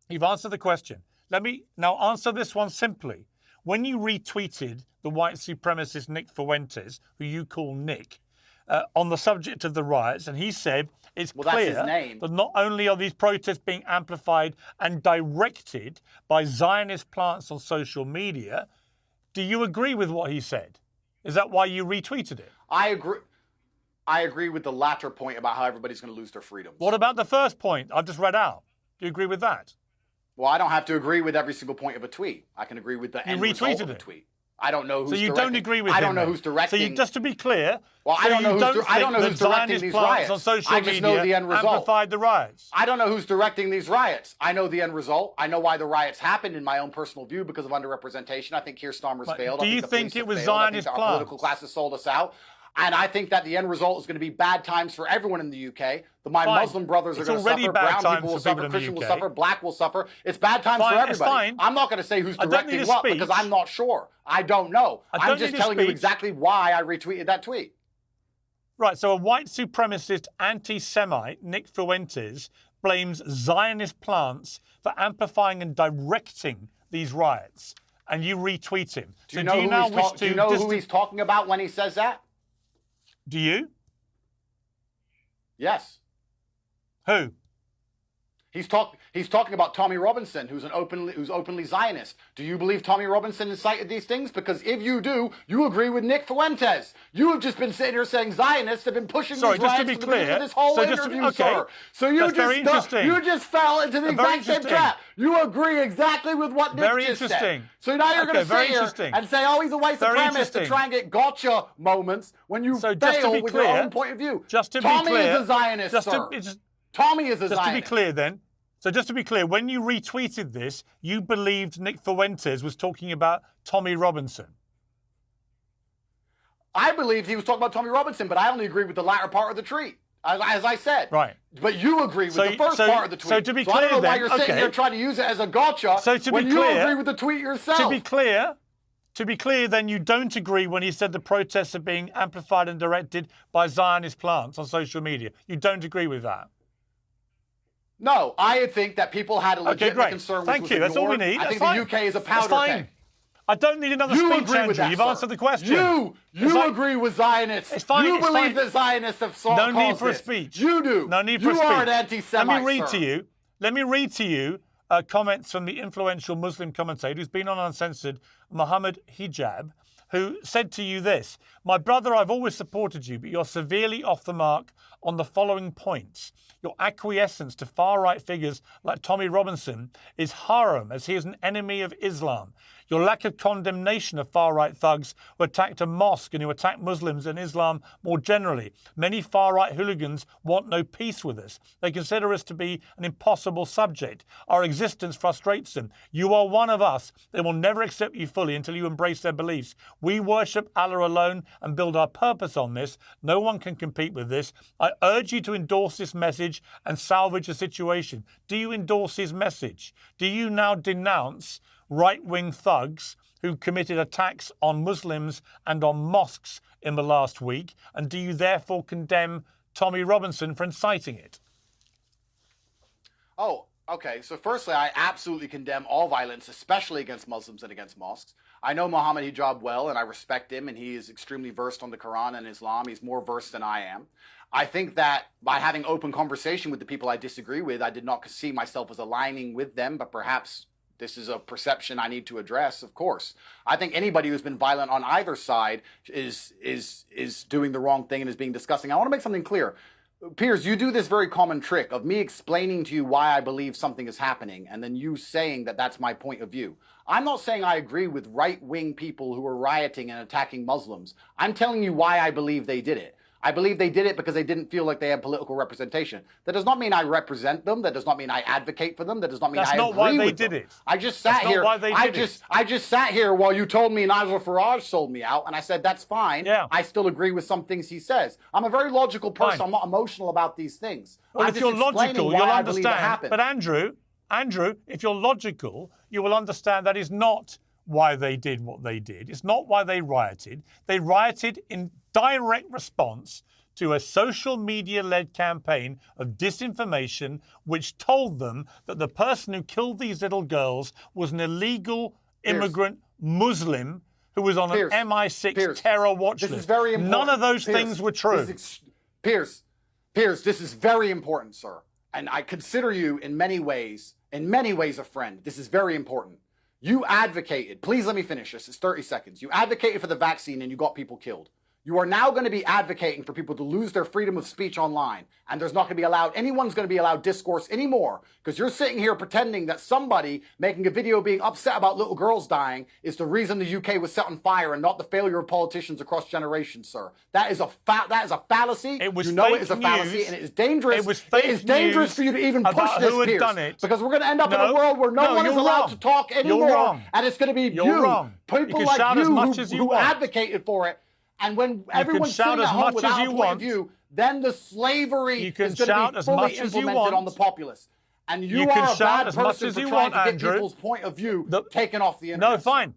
[SPEAKER 1] You've answered the question. Let me now answer this one simply. When you retweeted the white supremacist Nick Fuentes, who you call Nick, on the subject of the riots, and he said it's clear that not only are these protests being amplified and directed by Zionist plants on social media, do you agree with what he said? Is that why you retweeted it?
[SPEAKER 2] I agree. I agree with the latter point about how everybody's going to lose their freedoms.
[SPEAKER 1] What about the first point I've just read out? Do you agree with that?
[SPEAKER 2] Well, I don't have to agree with every single point of a tweet. I can agree with the end result of a tweet. I don't know who's directing.
[SPEAKER 1] So you don't agree with him?
[SPEAKER 2] I don't know who's directing.
[SPEAKER 1] So just to be clear,
[SPEAKER 2] well, I don't know who's directing these riots.
[SPEAKER 1] On social
[SPEAKER 2] I just know the end result.
[SPEAKER 1] Amplified the riots.
[SPEAKER 2] I don't know who's directing these riots. I know the end result. I know why the riots happened in my own personal view because of underrepresentation. I think Keir Starmer's failed.
[SPEAKER 1] Do you think it was Zionist plans?
[SPEAKER 2] Our political classes sold us out. And I think that the end result is going to be bad times for everyone in the UK. My Muslim brothers are going to suffer. Brown people will suffer. Christian will suffer. Black will suffer. It's bad times for everybody. I'm not going to say who's directing what because I'm not sure. I don't know. I'm just telling you exactly why I retweeted that tweet.
[SPEAKER 1] Right. So a white supremacist anti-Semite, Nick Fuentes, blames Zionist plants for amplifying and directing these riots. And you retweet him.
[SPEAKER 2] Do you know who he's talking about when he says that?
[SPEAKER 1] Do you?
[SPEAKER 2] Yes.
[SPEAKER 1] Who?
[SPEAKER 2] He's talking about Tommy Robinson, who's openly Zionist. Do you believe Tommy Robinson incited these things? Because if you do, you agree with Nick Fuentes. You have just been sitting here saying Zionists have been pushing these riots
[SPEAKER 1] just to be clear,
[SPEAKER 2] this whole interview, sir. So you just fell into the exact same trap. You agree exactly with what Nick just said. So now you're going to sit here and say, oh, he's a white supremacist to try and get gotcha moments when you fail with your own point of view.
[SPEAKER 1] Just to be
[SPEAKER 2] Tommy
[SPEAKER 1] clear,
[SPEAKER 2] is a Zionist, sir. Tommy is a
[SPEAKER 1] Just
[SPEAKER 2] Zionist.
[SPEAKER 1] to be clear then, so just to be clear, when you retweeted this, you believed Nick Fuentes was talking about Tommy Robinson.
[SPEAKER 2] I believed he was talking about Tommy Robinson, but I only agree with the latter part of the tweet, as I said.
[SPEAKER 1] Right.
[SPEAKER 2] But you agree with the first part of the tweet.
[SPEAKER 1] So to be
[SPEAKER 2] I
[SPEAKER 1] clear
[SPEAKER 2] don't know why
[SPEAKER 1] then,
[SPEAKER 2] you're sitting here trying to use it as a gotcha when you agree with the tweet yourself.
[SPEAKER 1] To be clear, then you don't agree when he said the protests are being amplified and directed by Zionist plants on social media. You don't agree with that?
[SPEAKER 2] No, I think that people had a legitimate concern.
[SPEAKER 1] Thank you. That's all we need.
[SPEAKER 2] I think the UK is a powder keg.
[SPEAKER 1] I don't need another speech, Andrew. You've answered the question.
[SPEAKER 2] You agree with Zionists.
[SPEAKER 1] It's fine.
[SPEAKER 2] You believe that Zionists have solved
[SPEAKER 1] No need for a speech.
[SPEAKER 2] You do.
[SPEAKER 1] No need for a speech.
[SPEAKER 2] You are an anti-Semite,
[SPEAKER 1] Let me read to you comments from the influential Muslim commentator who's been on Uncensored, Muhammad Hijab, who said to you this: "My brother, I've always supported you, but you're severely off the mark on the following points. Your acquiescence to far-right figures like Tommy Robinson is haram, as he is an enemy of Islam. Your lack of condemnation of far-right thugs who attacked a mosque and who attack Muslims and Islam more generally. Many far-right hooligans want no peace with us. They consider us to be an impossible subject. Our existence frustrates them. You are one of us. They will never accept you fully until you embrace their beliefs. We worship Allah alone and build our purpose on this. No one can compete with this. I urge you to endorse this message and salvage the situation." Do you endorse his message? Do you now denounce right-wing thugs who committed attacks on Muslims and on mosques in the last week? And do you therefore condemn Tommy Robinson for inciting it?
[SPEAKER 2] Oh, okay. So firstly, I absolutely condemn all violence, especially against Muslims and against mosques. I know Muhammad Hijab well, and I respect him, and he is extremely versed on the Quran and Islam. He's more versed than I am. I think that by having open conversation with the people I disagree with, I did not see myself as aligning with them, but perhaps this is a perception I need to address, of course. I think anybody who's been violent on either side is doing the wrong thing and is being disgusting. I want to make something clear. Piers, you do this very common trick of me explaining to you why I believe something is happening and then you saying that that's my point of view. I'm not saying I agree with right-wing people who are rioting and attacking Muslims. I'm telling you why I believe they did it. I believe they did it because they didn't feel like they had political representation. That does not mean I represent them. That does not mean I advocate for them. That does not mean I agree with them.
[SPEAKER 1] That's not why they did it.
[SPEAKER 2] I just sat here. I just sat here while you told me Nigel Farage sold me out, and I said that's fine.
[SPEAKER 1] Yeah.
[SPEAKER 2] I still agree with some things he says. I'm a very logical person.
[SPEAKER 1] Fine.
[SPEAKER 2] I'm not emotional about these things.
[SPEAKER 1] Well,
[SPEAKER 2] I'm
[SPEAKER 1] if you're logical, you'll understand. But
[SPEAKER 2] Andrew,
[SPEAKER 1] if you're logical, you will understand that is not why they did what they did. It's not why they rioted. They rioted in direct response to a social media-led campaign of disinformation which told them that the person who killed these little girls was an illegal immigrant Muslim who was on an MI6 terror watch list.
[SPEAKER 2] This is very important.
[SPEAKER 1] None of those things were true.
[SPEAKER 2] Piers, this is very important, sir. And I consider you in many ways a friend. This is very important. You advocated, please let me finish this, it's 30 seconds. You advocated for the vaccine and you got people killed. You are now going to be advocating for people to lose their freedom of speech online. And there's not going to be anyone's going to be allowed discourse anymore. Because you're sitting here pretending that somebody making a video being upset about little girls dying is the reason the UK was set on fire and not the failure of politicians across generations, sir. That is a fallacy.
[SPEAKER 1] It was
[SPEAKER 2] it is a fallacy and it is dangerous.
[SPEAKER 1] It is dangerous
[SPEAKER 2] for you to even push this, Piers. Because we're going to end up in a world where no one is allowed to talk anymore.
[SPEAKER 1] You're wrong.
[SPEAKER 2] And it's going to be people like you who advocated for it. And when everyone's sitting at home without a point of view, then the slavery is going to be fully implemented on the populace. And you are a bad person for trying to get people's point of view taken off the internet.
[SPEAKER 1] No, fine.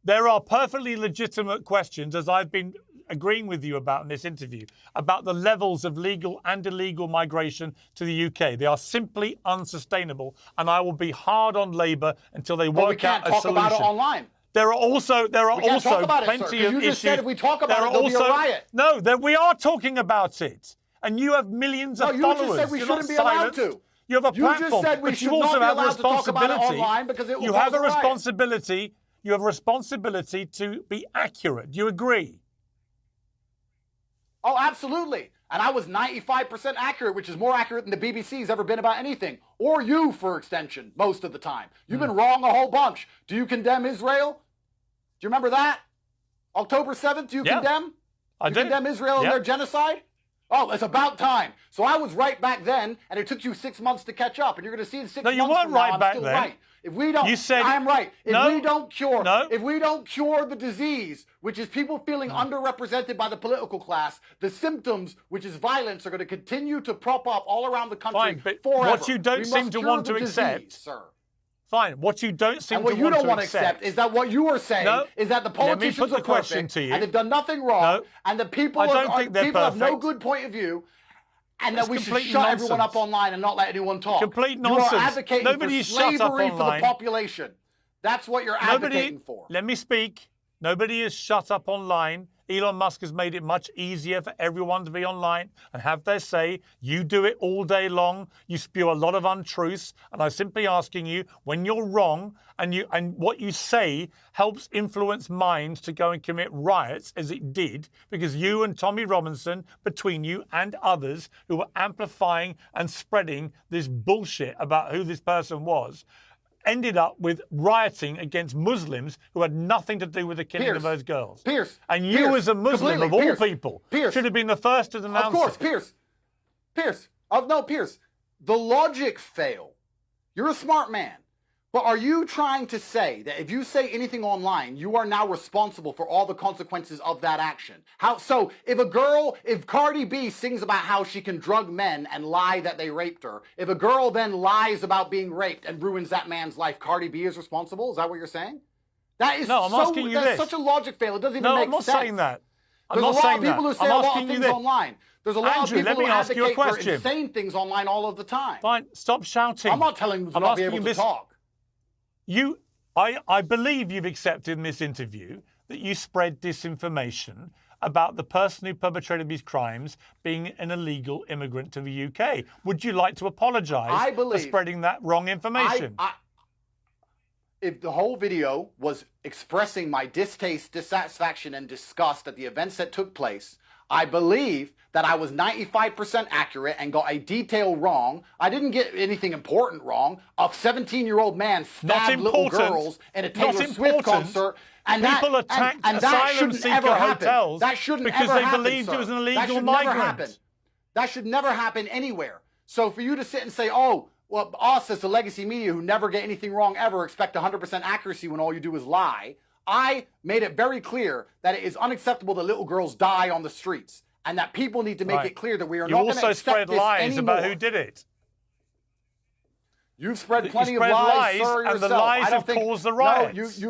[SPEAKER 1] There are perfectly legitimate questions, as I've been agreeing with you about in this interview, about the levels of legal and illegal migration to the UK. They are simply unsustainable, and I will be hard on Labour until they work out a solution.
[SPEAKER 2] We can't talk about it online.
[SPEAKER 1] There are also plenty of issues. You just
[SPEAKER 2] said if we talk about it, there'll be a riot.
[SPEAKER 1] No, we are talking about it. And you have millions of followers.
[SPEAKER 2] You just said we shouldn't be allowed to.
[SPEAKER 1] You have a platform.
[SPEAKER 2] You just said we should not be allowed to talk about it online because it will cause a riot.
[SPEAKER 1] You have a responsibility to be accurate. Do you agree?
[SPEAKER 2] Oh, absolutely. And I was 95% accurate, which is more accurate than the BBC's ever been about anything. Or you, for extension, most of the time. You've been wrong a whole bunch. Do you condemn Israel? Do you remember that? October 7th, do you condemn?
[SPEAKER 1] I do.
[SPEAKER 2] Condemn Israel and their genocide? Oh, it's about time. So I was right back then, and it took you 6 months to catch up, and you're going to see in 6 months
[SPEAKER 1] you weren't
[SPEAKER 2] from
[SPEAKER 1] right
[SPEAKER 2] now,
[SPEAKER 1] back
[SPEAKER 2] I'm still
[SPEAKER 1] then.
[SPEAKER 2] right. If we don't,
[SPEAKER 1] You said
[SPEAKER 2] I'm right. If
[SPEAKER 1] no,
[SPEAKER 2] we don't cure,
[SPEAKER 1] no.
[SPEAKER 2] if we don't cure the disease, which is people feeling underrepresented by the political class, the symptoms, which is violence, are going to continue to prop up all around the country
[SPEAKER 1] Fine, but
[SPEAKER 2] forever.
[SPEAKER 1] what you don't
[SPEAKER 2] We
[SPEAKER 1] seem
[SPEAKER 2] must
[SPEAKER 1] to
[SPEAKER 2] cure
[SPEAKER 1] want
[SPEAKER 2] the
[SPEAKER 1] to
[SPEAKER 2] disease,
[SPEAKER 1] accept,
[SPEAKER 2] sir.
[SPEAKER 1] Fine. What you don't seem
[SPEAKER 2] And what
[SPEAKER 1] to
[SPEAKER 2] you
[SPEAKER 1] want
[SPEAKER 2] don't
[SPEAKER 1] to
[SPEAKER 2] want to accept is that what you are saying is that the politicians are perfect and they've done nothing wrong, and the people have no good point of view, and that we should shut everyone up online and not let anyone talk.
[SPEAKER 1] Complete nonsense.
[SPEAKER 2] You are advocating
[SPEAKER 1] Nobody
[SPEAKER 2] for slavery
[SPEAKER 1] shut up
[SPEAKER 2] for the
[SPEAKER 1] online.
[SPEAKER 2] population. That's what you're advocating for.
[SPEAKER 1] Let me speak. Nobody is shut up online. Elon Musk has made it much easier for everyone to be online and have their say. You do it all day long. You spew a lot of untruths. And I'm simply asking you, when you're wrong and what you say helps influence minds to go and commit riots, as it did, because you and Tommy Robinson, between you and others who were amplifying and spreading this bullshit about who this person was, ended up with rioting against Muslims who had nothing to do with the killing of those girls.
[SPEAKER 2] Pierce.
[SPEAKER 1] And you as a Muslim, of all people, should have been the first to denounce it.
[SPEAKER 2] Of course, Pierce. Pierce. The logic failed. You're a smart man. But are you trying to say that if you say anything online, you are now responsible for all the consequences of that action? So if Cardi B sings about how she can drug men and lie that they raped her, if a girl then lies about being raped and ruins that man's life, Cardi B is responsible? Is that what you're saying? That's such a logic fail. It doesn't even make sense.
[SPEAKER 1] No, I'm not saying that.
[SPEAKER 2] There's a lot of people who say a lot of things online. There's a lot
[SPEAKER 1] Andrew,
[SPEAKER 2] of people who advocate for
[SPEAKER 1] question.
[SPEAKER 2] insane things online all of the time.
[SPEAKER 1] Fine, stop shouting.
[SPEAKER 2] I'm not telling them to not be able to talk.
[SPEAKER 1] I believe you've accepted in this interview that you spread disinformation about the person who perpetrated these crimes being an illegal immigrant to the UK. Would you like to apologise for spreading that wrong information?
[SPEAKER 2] If the whole video was expressing my distaste, dissatisfaction, and disgust at the events that took place, I believe that I was 95% accurate and got a detail wrong. I didn't get anything important wrong. A 17-year-old man stabbed little girls in a Taylor Swift concert. And
[SPEAKER 1] people attacked asylum seeker hotels because they believed it was an illegal migrant.
[SPEAKER 2] That should never happen anywhere. So for you to sit and say, oh, well, us as the legacy media who never get anything wrong ever expect 100% accuracy when all you do is lie. I made it very clear that it is unacceptable that little girls die on the streets, and that people need to make it clear that we are not going to accept this anymore.
[SPEAKER 1] You also spread lies about who did it.
[SPEAKER 2] You've spread plenty of lies, sir,
[SPEAKER 1] and
[SPEAKER 2] yourself.
[SPEAKER 1] the lies have caused the riots.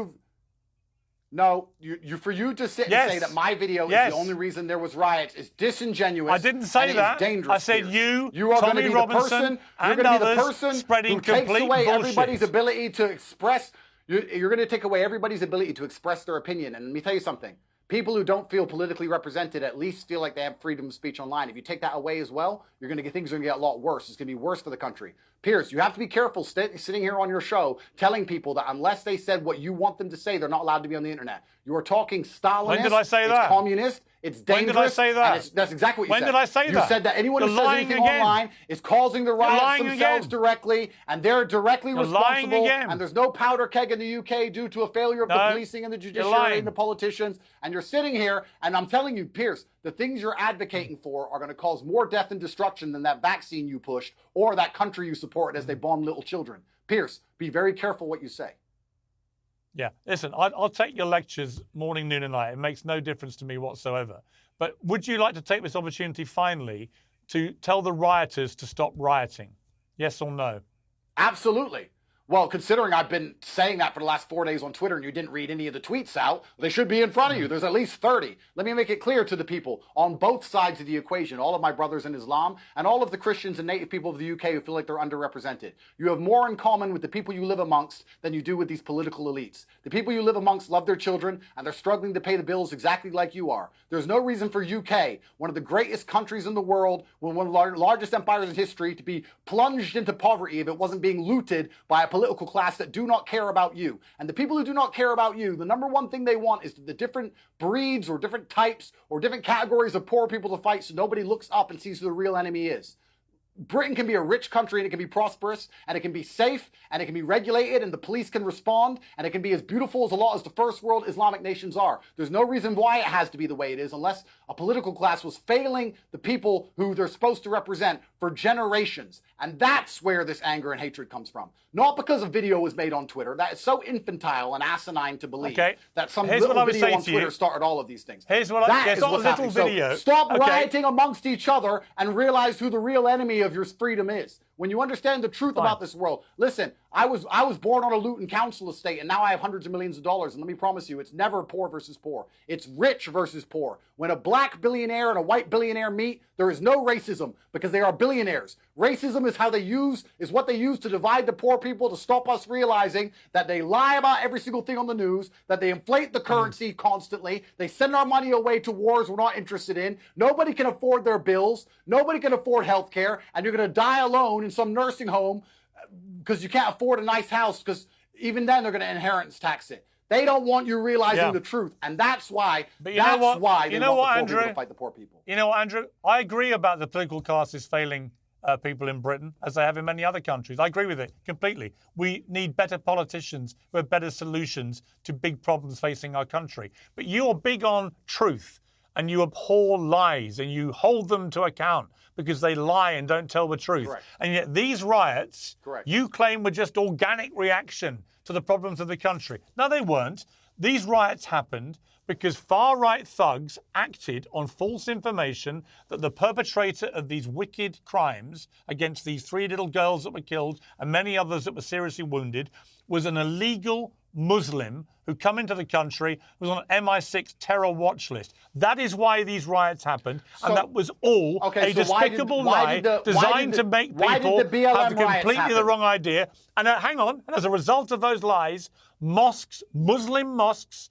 [SPEAKER 2] For you to sit and say that my video is the only reason there was riots is disingenuous.
[SPEAKER 1] I didn't say that.
[SPEAKER 2] Dangerous.
[SPEAKER 1] I said
[SPEAKER 2] you are
[SPEAKER 1] Tommy Robinson, and others spreading
[SPEAKER 2] who takes
[SPEAKER 1] complete
[SPEAKER 2] away
[SPEAKER 1] bullshit.
[SPEAKER 2] everybody's ability to express. You're going to take away everybody's ability to express their opinion. And let me tell you something. People who don't feel politically represented at least feel like they have freedom of speech online. If you take that away as well, things are going to get a lot worse. It's going to be worse for the country. Piers, you have to be careful sitting here on your show telling people that unless they said what you want them to say, they're not allowed to be on the internet. You are talking Stalinist.
[SPEAKER 1] When did I say that?
[SPEAKER 2] It's communist. It's dangerous.
[SPEAKER 1] When did I say that?
[SPEAKER 2] That's exactly what you said.
[SPEAKER 1] When did I say that?
[SPEAKER 2] You said that anyone who says anything online is causing the riots themselves directly, and they're directly responsible. And there's no powder keg in the UK due to a failure of the policing and the judiciary and the politicians. And you're sitting here, and I'm telling you, Piers, the things you're advocating for are going to cause more death and destruction than that vaccine you pushed or that country you support as they bomb little children. Piers, be very careful what you say.
[SPEAKER 1] Yeah, listen, I'll take your lectures morning, noon, and night. It makes no difference to me whatsoever. But would you like to take this opportunity finally to tell the rioters to stop rioting? Yes or no?
[SPEAKER 2] Absolutely. Well, considering I've been saying that for the last 4 days on Twitter and you didn't read any of the tweets out, they should be in front of you. There's at least 30. Let me make it clear to the people on both sides of the equation, all of my brothers in Islam and all of the Christians and native people of the UK who feel like they're underrepresented. You have more in common with the people you live amongst than you do with these political elites. The people you live amongst love their children and they're struggling to pay the bills exactly like you are. There's no reason for UK, one of the greatest countries in the world, one of the largest empires in history, to be plunged into poverty if it wasn't being looted by a political class that do not care about you. And the people who do not care about you, the number one thing they want is the different breeds or different types or different categories of poor people to fight so nobody looks up and sees who the real enemy is. Britain can be a rich country and it can be prosperous and it can be safe and it can be regulated and the police can respond and it can be as beautiful as a lot as the first world Islamic nations are. There's no reason why it has to be the way it is unless a political class was failing the people who they're supposed to represent for generations. And that's where this anger and hatred comes from. Not because a video was made on Twitter. That is so infantile and asinine to believe that some little video on Twitter started all of these things.
[SPEAKER 1] Here's what I
[SPEAKER 2] is what's happening. So stop rioting amongst each other and realize who the real enemy of your freedom is. When you understand the truth about this world, listen, I was born on a Luton council estate and now I have hundreds of millions of dollars. And let me promise you, it's never poor versus poor. It's rich versus poor. When a black billionaire and a white billionaire meet, there is no racism because they are billionaires. Racism is what they use to divide the poor people, to stop us realizing that they lie about every single thing on the news, that they inflate the currency constantly, they send our money away to wars we're not interested in, nobody can afford their bills, nobody can afford health care, and you're going to die alone in some nursing home because you can't afford a nice house, because even then they're going to inheritance tax it. They don't want you realizing the truth, and that's why. But they want the poor people to fight the poor people.
[SPEAKER 1] You know what, Andrew? I agree about the political classes failing people in Britain, as they have in many other countries. I agree with it completely. We need better politicians who have better solutions to big problems facing our country. But you're big on truth, and you abhor lies, and you hold them to account because they lie and don't tell the truth.
[SPEAKER 2] Correct.
[SPEAKER 1] And yet these riots, you claim, were just organic reaction to the problems of the country. No, they weren't. These riots happened because far-right thugs acted on false information that the perpetrator of these wicked crimes against these 3 little girls that were killed and many others that were seriously wounded was an illegal Muslim who come into the country, was on an MI6 terror watch list. That is why these riots happened, and that was all a despicable lie designed to make people have completely the wrong idea. And hang on, and as a result of those lies, mosques, Muslim mosques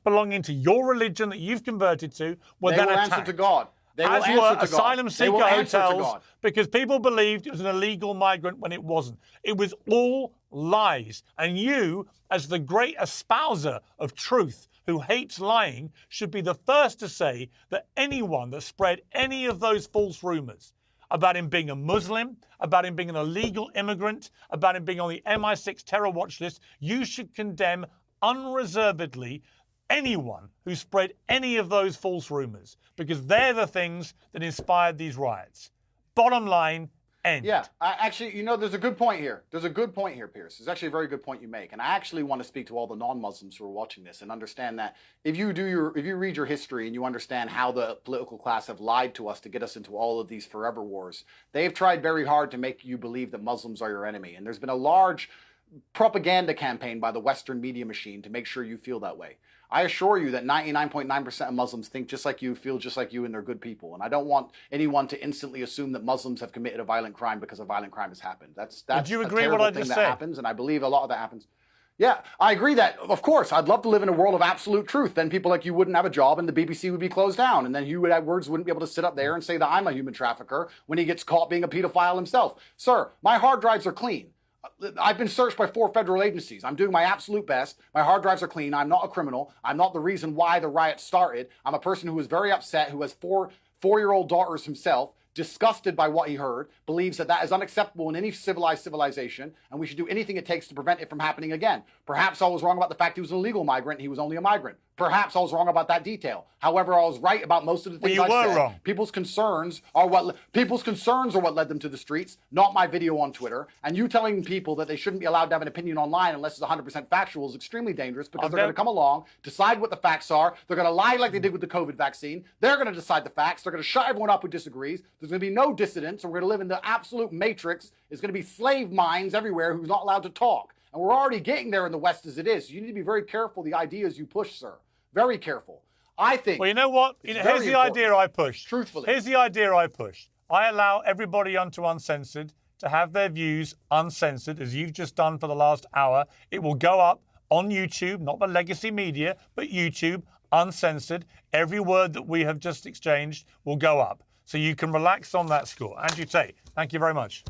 [SPEAKER 1] belonging to your religion that you've converted to, were then attacked.
[SPEAKER 2] Answer to God. They will
[SPEAKER 1] as
[SPEAKER 2] answer
[SPEAKER 1] were
[SPEAKER 2] to
[SPEAKER 1] asylum
[SPEAKER 2] God.
[SPEAKER 1] seeker hotels, because people believed it was an illegal migrant when it wasn't. It was all lies. And you, as the great espouser of truth who hates lying, should be the first to say that anyone that spread any of those false rumors about him being a Muslim, about him being an illegal immigrant, about him being on the MI6 terror watch list, you should condemn unreservedly anyone who spread any of those false rumors, because they're the things that inspired these riots. Bottom line, end.
[SPEAKER 2] Yeah, actually, you know, there's a good point here. There's a good point here, Piers. There's actually a very good point you make. And I actually want to speak to all the non-Muslims who are watching this and understand that if you read your history and you understand how the political class have lied to us to get us into all of these forever wars, they've tried very hard to make you believe that Muslims are your enemy. And there's been a large propaganda campaign by the Western media machine to make sure you feel that way. I assure you that 99.9% of Muslims think just like you, feel just like you, and they're good people. And I don't want anyone to instantly assume that Muslims have committed a violent crime because a violent crime has happened. That's
[SPEAKER 1] Would you agree
[SPEAKER 2] a
[SPEAKER 1] with
[SPEAKER 2] terrible
[SPEAKER 1] what I
[SPEAKER 2] thing
[SPEAKER 1] just
[SPEAKER 2] that
[SPEAKER 1] said?
[SPEAKER 2] happens, and I believe a lot of that happens. Yeah, I agree that, of course, I'd love to live in a world of absolute truth. Then people like you wouldn't have a job and the BBC would be closed down. And then Hugh Edwards wouldn't be able to sit up there and say that I'm a human trafficker when he gets caught being a pedophile himself. Sir, my hard drives are clean. I've been searched by 4 federal agencies. I'm doing my absolute best. My hard drives are clean. I'm not a criminal. I'm not the reason why the riot started. I'm a person who is very upset, who has 4-year-old daughters himself, disgusted by what he heard, believes that that is unacceptable in any civilized civilization, and we should do anything it takes to prevent it from happening again. Perhaps I was wrong about the fact he was an illegal migrant and he was only a migrant. Perhaps I was wrong about that detail. However, I was right about most of the things I said.
[SPEAKER 1] Wrong.
[SPEAKER 2] People's concerns are what led them to the streets, not my video on Twitter. And you telling people that they shouldn't be allowed to have an opinion online unless it's 100% factual is extremely dangerous, because they're going to come along, decide what the facts are. They're going to lie like they did with the COVID vaccine. They're going to decide the facts. They're going to shut everyone up who disagrees. There's going to be no dissidents, and we're going to live in the absolute matrix. It's going to be slave minds everywhere who's not allowed to talk. And we're already getting there in the West as it is. So you need to be very careful the ideas you push, sir. Very careful. I think.
[SPEAKER 1] Well, you know what? Here's the idea I pushed.
[SPEAKER 2] Truthfully.
[SPEAKER 1] Here's the idea I pushed. I allow everybody onto Uncensored to have their views uncensored, as you've just done for the last hour. It will go up on YouTube, not the legacy media, but YouTube, uncensored. Every word that we have just exchanged will go up. So you can relax on that score. Andrew Tate, thank you very much.